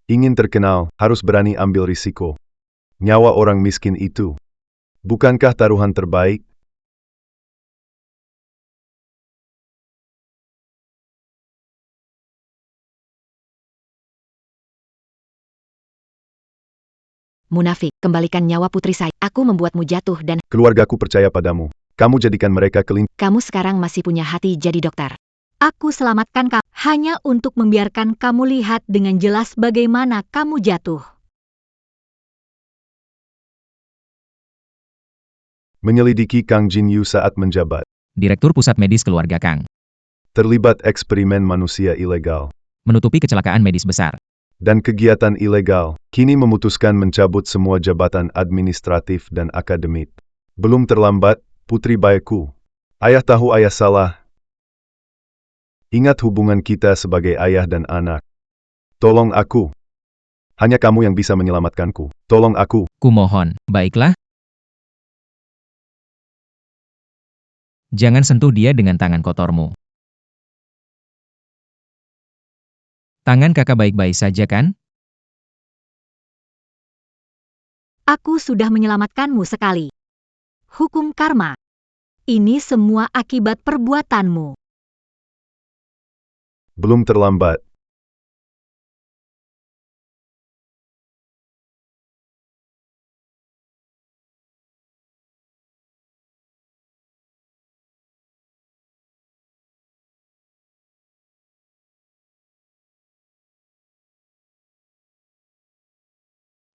Ingin terkenal, harus berani ambil risiko. Nyawa orang miskin itu. Bukankah taruhan terbaik? Munafik, kembalikan nyawa putri saya. Aku membuatmu jatuh dan Keluargaku percaya padamu. Kamu jadikan mereka kamu sekarang masih punya hati jadi dokter. Aku selamatkan kamu hanya untuk membiarkan kamu lihat dengan jelas bagaimana kamu jatuh. menyelidiki Kang Jin Yu saat menjabat. Direktur Pusat Medis Keluarga Kang. Terlibat eksperimen manusia ilegal. Menutupi kecelakaan medis besar. Dan kegiatan ilegal, kini memutuskan mencabut semua jabatan administratif dan akademik. Belum terlambat, putri baikku. Ayah tahu ayah salah. Ingat hubungan kita sebagai ayah dan anak. Tolong aku. Hanya kamu yang bisa menyelamatkanku. Tolong aku. Kumohon, baiklah. Jangan sentuh dia dengan tangan kotormu. Tangan kakak baik-baik saja kan? Aku sudah menyelamatkanmu sekali. Hukum karma. Ini semua akibat perbuatanmu. Belum terlambat.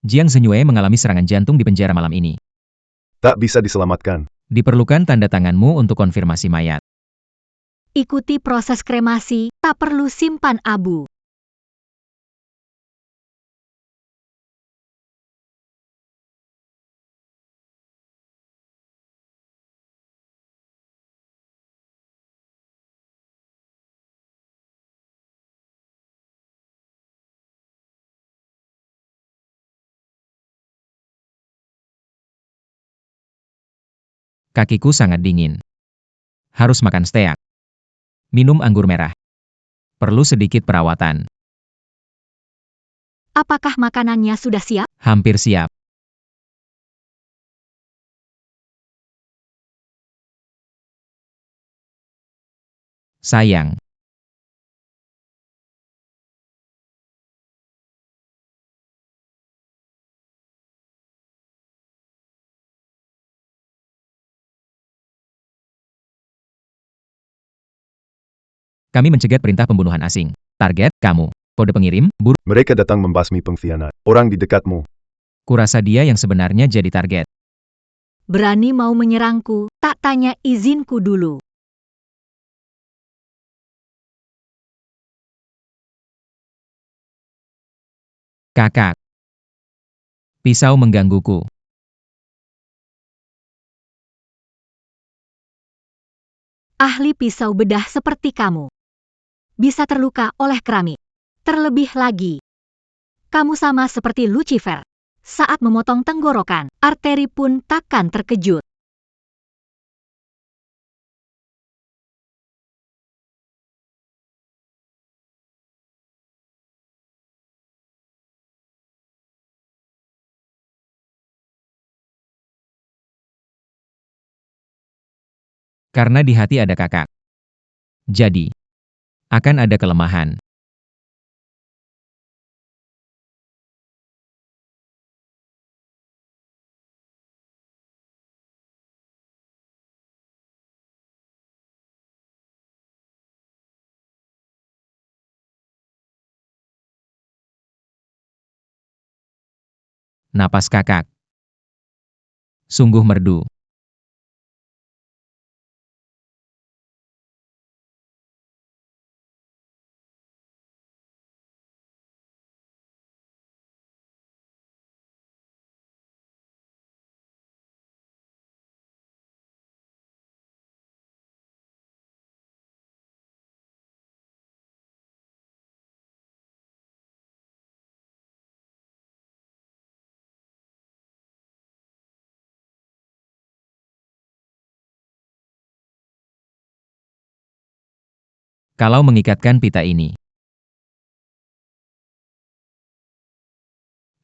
Jiang Zhenyue mengalami serangan jantung di penjara malam ini. Tak bisa diselamatkan. Diperlukan tanda tanganmu untuk konfirmasi mayat. Ikuti proses kremasi, tak perlu simpan abu. Kakiku sangat dingin. Harus makan steak. Minum anggur merah. Perlu sedikit perawatan. Apakah makanannya sudah siap? Hampir siap. Sayang. Kami mencegat perintah pembunuhan asing. Target, kamu. Kode pengirim, buru. Mereka datang membasmi pengkhianat. Orang di dekatmu. Kurasa dia yang sebenarnya jadi target. Berani mau menyerangku, tak tanya izinku dulu. Kakak. Pisau menggangguku. Ahli pisau bedah seperti kamu. Bisa terluka oleh keramik. Terlebih lagi, kamu sama seperti Lucifer. Saat memotong tenggorokan, arteri pun takkan terkejut. Karena di hati ada kakak. Jadi, akan ada kelemahan. Napas kakak. Sungguh merdu. Kalau mengikatkan pita ini,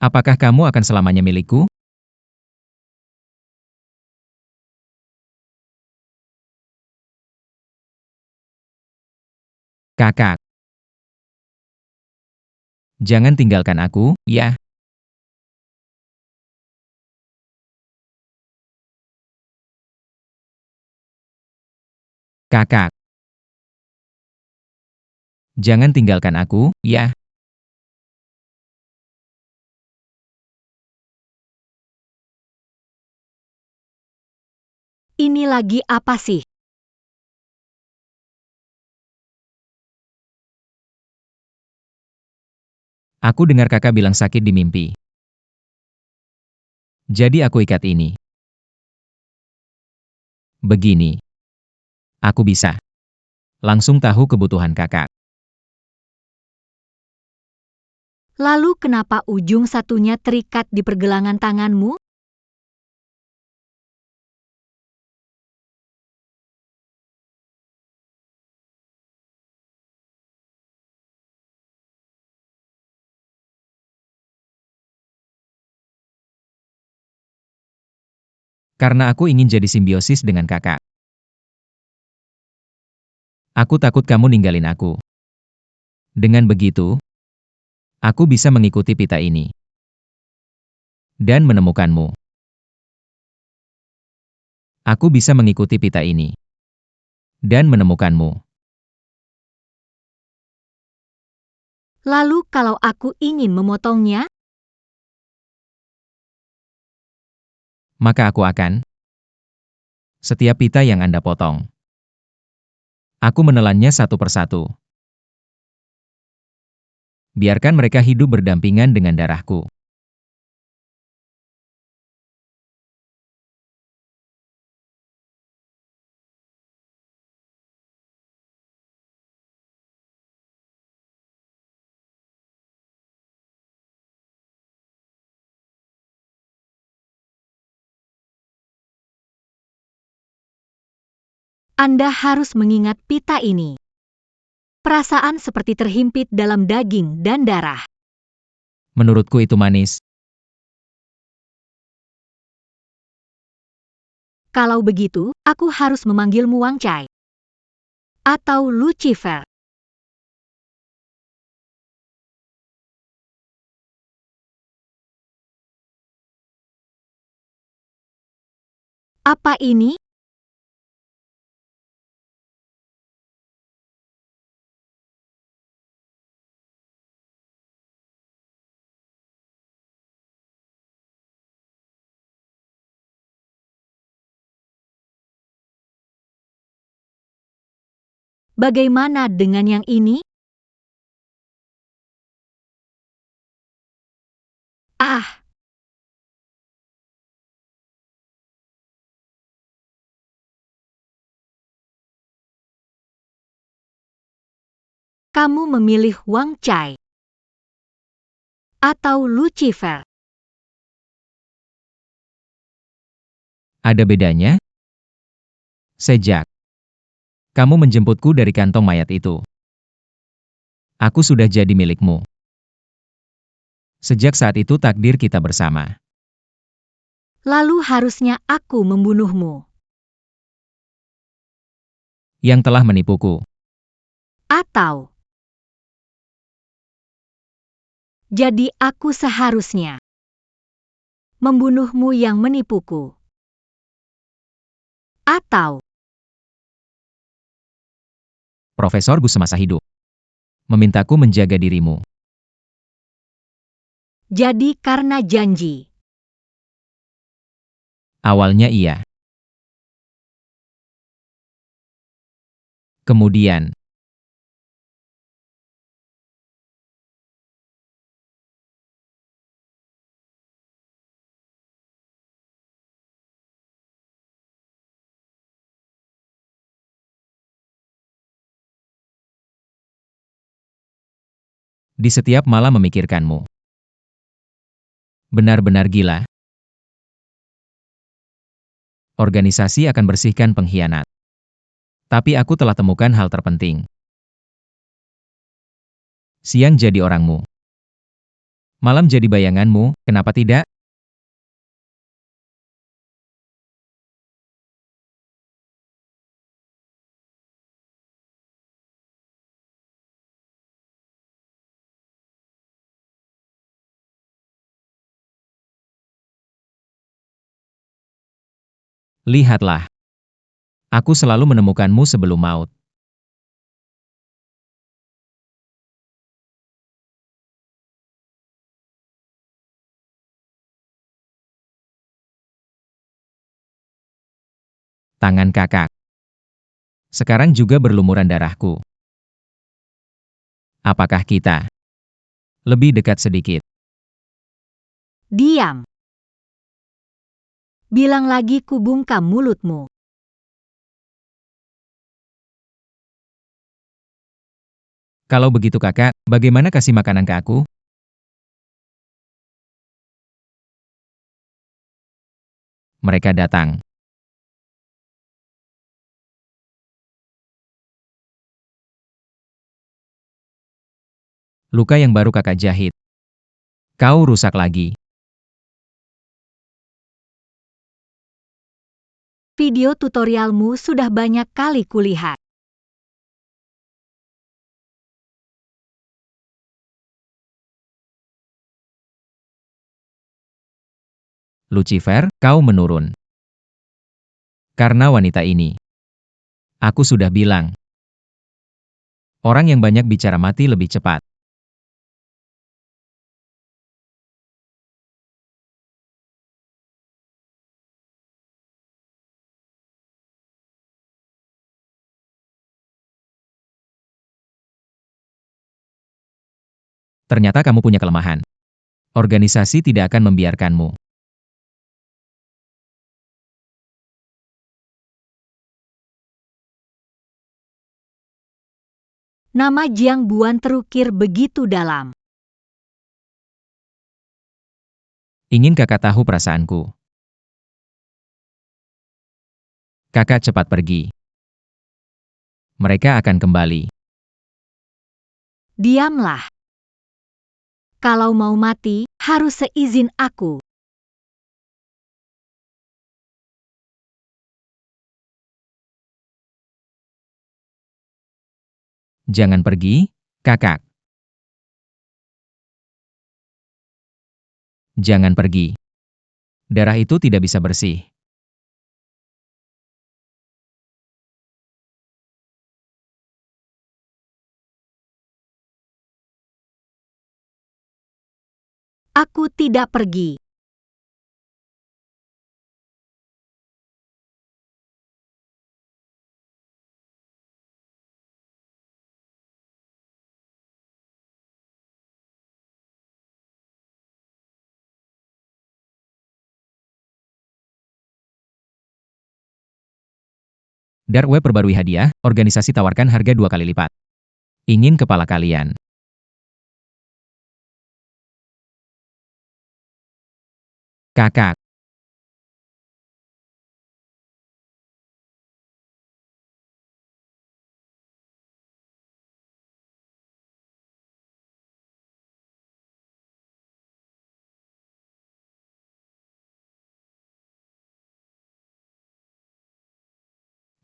apakah kamu akan selamanya milikku? Kakak, jangan tinggalkan aku, ya. Kakak, jangan tinggalkan aku, ya. Ini lagi apa sih? Aku dengar kakak bilang sakit di mimpi. Jadi aku ikat ini. Begini. Aku bisa langsung tahu kebutuhan kakak. Lalu kenapa ujung satunya terikat di pergelangan tanganmu? Karena aku ingin jadi simbiosis dengan kakak. Aku takut kamu ninggalin aku. Dengan begitu, aku bisa mengikuti pita ini. Dan menemukanmu. Aku bisa mengikuti pita ini. Dan menemukanmu. Lalu kalau aku ingin memotongnya, Maka aku akan setiap pita yang Anda potong. Aku menelannya satu persatu. Biarkan mereka hidup berdampingan dengan darahku. Anda harus mengingat pita ini. Perasaan seperti terhimpit dalam daging dan darah. Menurutku itu manis. Kalau begitu, aku harus memanggilmu Wang Chai. Atau Lucifer. Apa ini? Bagaimana dengan yang ini? Ah, kamu memilih Wang Chai. Atau Lucifer. Ada bedanya? Sejak kamu menjemputku dari kantong mayat itu, aku sudah jadi milikmu. Sejak saat itu takdir kita bersama. Lalu harusnya aku membunuhmu. Yang telah menipuku. Atau jadi aku seharusnya membunuhmu yang menipuku. Atau Profesor Gus semasa hidup memintaku menjaga dirimu. jadi karena janji. Awalnya iya. Kemudian, di setiap malam memikirkanmu. Benar-benar gila. Organisasi akan bersihkan pengkhianat. Tapi aku telah temukan hal terpenting. Siang jadi orangmu. Malam jadi bayanganmu, kenapa tidak? Lihatlah. Aku selalu menemukanmu sebelum maut. Tangan kakak. Sekarang juga berlumuran darahku. Apakah kita lebih dekat sedikit? Diam. Bilang lagi ku bungkam mulutmu. Kalau begitu kakak, bagaimana kasih makanan ke aku? Mereka datang. Luka yang baru kakak jahit. Kau rusak lagi. Video tutorialmu sudah banyak kali kulihat. Lucifer, kau menurun. Karena wanita ini. Aku sudah bilang. Orang yang banyak bicara mati lebih cepat. Ternyata kamu punya kelemahan. Organisasi tidak akan membiarkanmu. Nama Jiang Buan terukir begitu dalam. Ingin kakak tahu perasaanku? Kakak cepat pergi. Mereka akan kembali. Diamlah. Kalau mau mati, harus seizin aku. Jangan pergi, kakak. Jangan pergi. Darah itu tidak bisa bersih. Aku tidak pergi. Dark Web perbarui hadiah, organisasi tawarkan harga 2 kali lipat. Ingin kepala kalian. Kakak.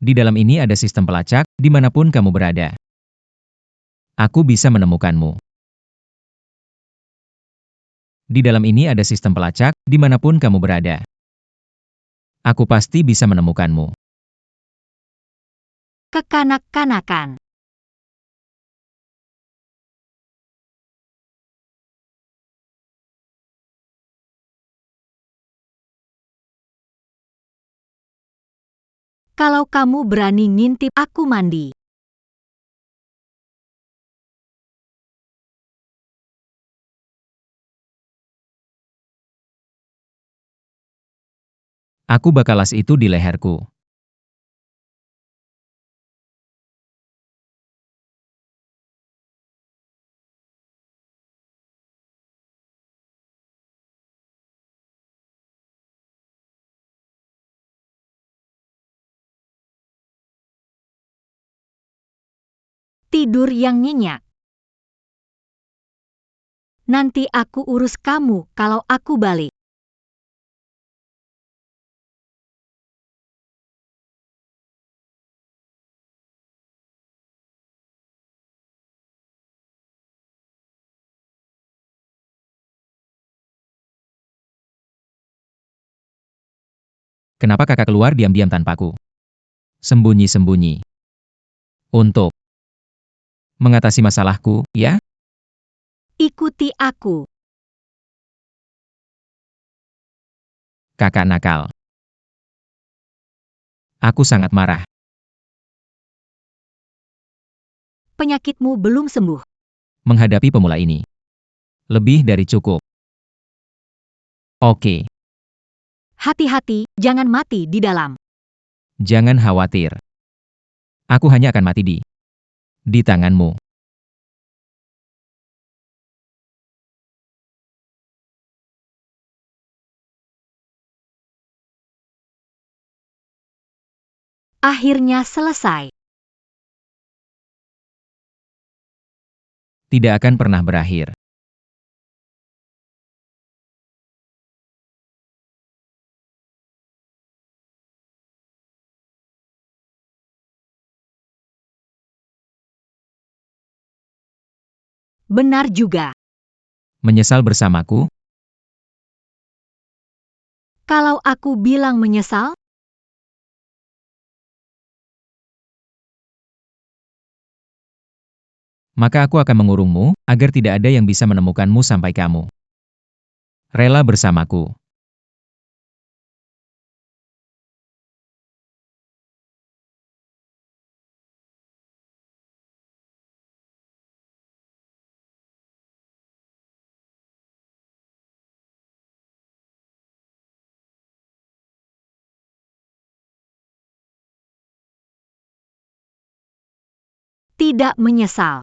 Di dalam ini ada sistem pelacak, dimanapun kamu berada. Aku bisa menemukanmu. Di dalam ini ada sistem pelacak, dimanapun kamu berada. Aku pasti bisa menemukanmu. Kekanak-kanakan. Kalau kamu berani ngintip aku mandi. Aku bakalas itu di leherku. Tidur yang nyenyak. Nanti aku urus kamu kalau aku balik. Kenapa kakak keluar diam-diam tanpaku? Sembunyi-sembunyi. Untuk mengatasi masalahku, ya? Ikuti aku. Kakak nakal. Aku sangat marah. Penyakitmu belum sembuh. Menghadapi pemula ini. Lebih dari cukup. Oke, Hati-hati, jangan mati di dalam. jangan khawatir. Aku hanya akan mati di tanganmu. Akhirnya selesai. Tidak akan pernah berakhir. Benar juga. Menyesal bersamaku? Kalau aku bilang menyesal, Maka aku akan mengurungmu, agar tidak ada yang bisa menemukanmu sampai kamu rela bersamaku. tidak menyesal.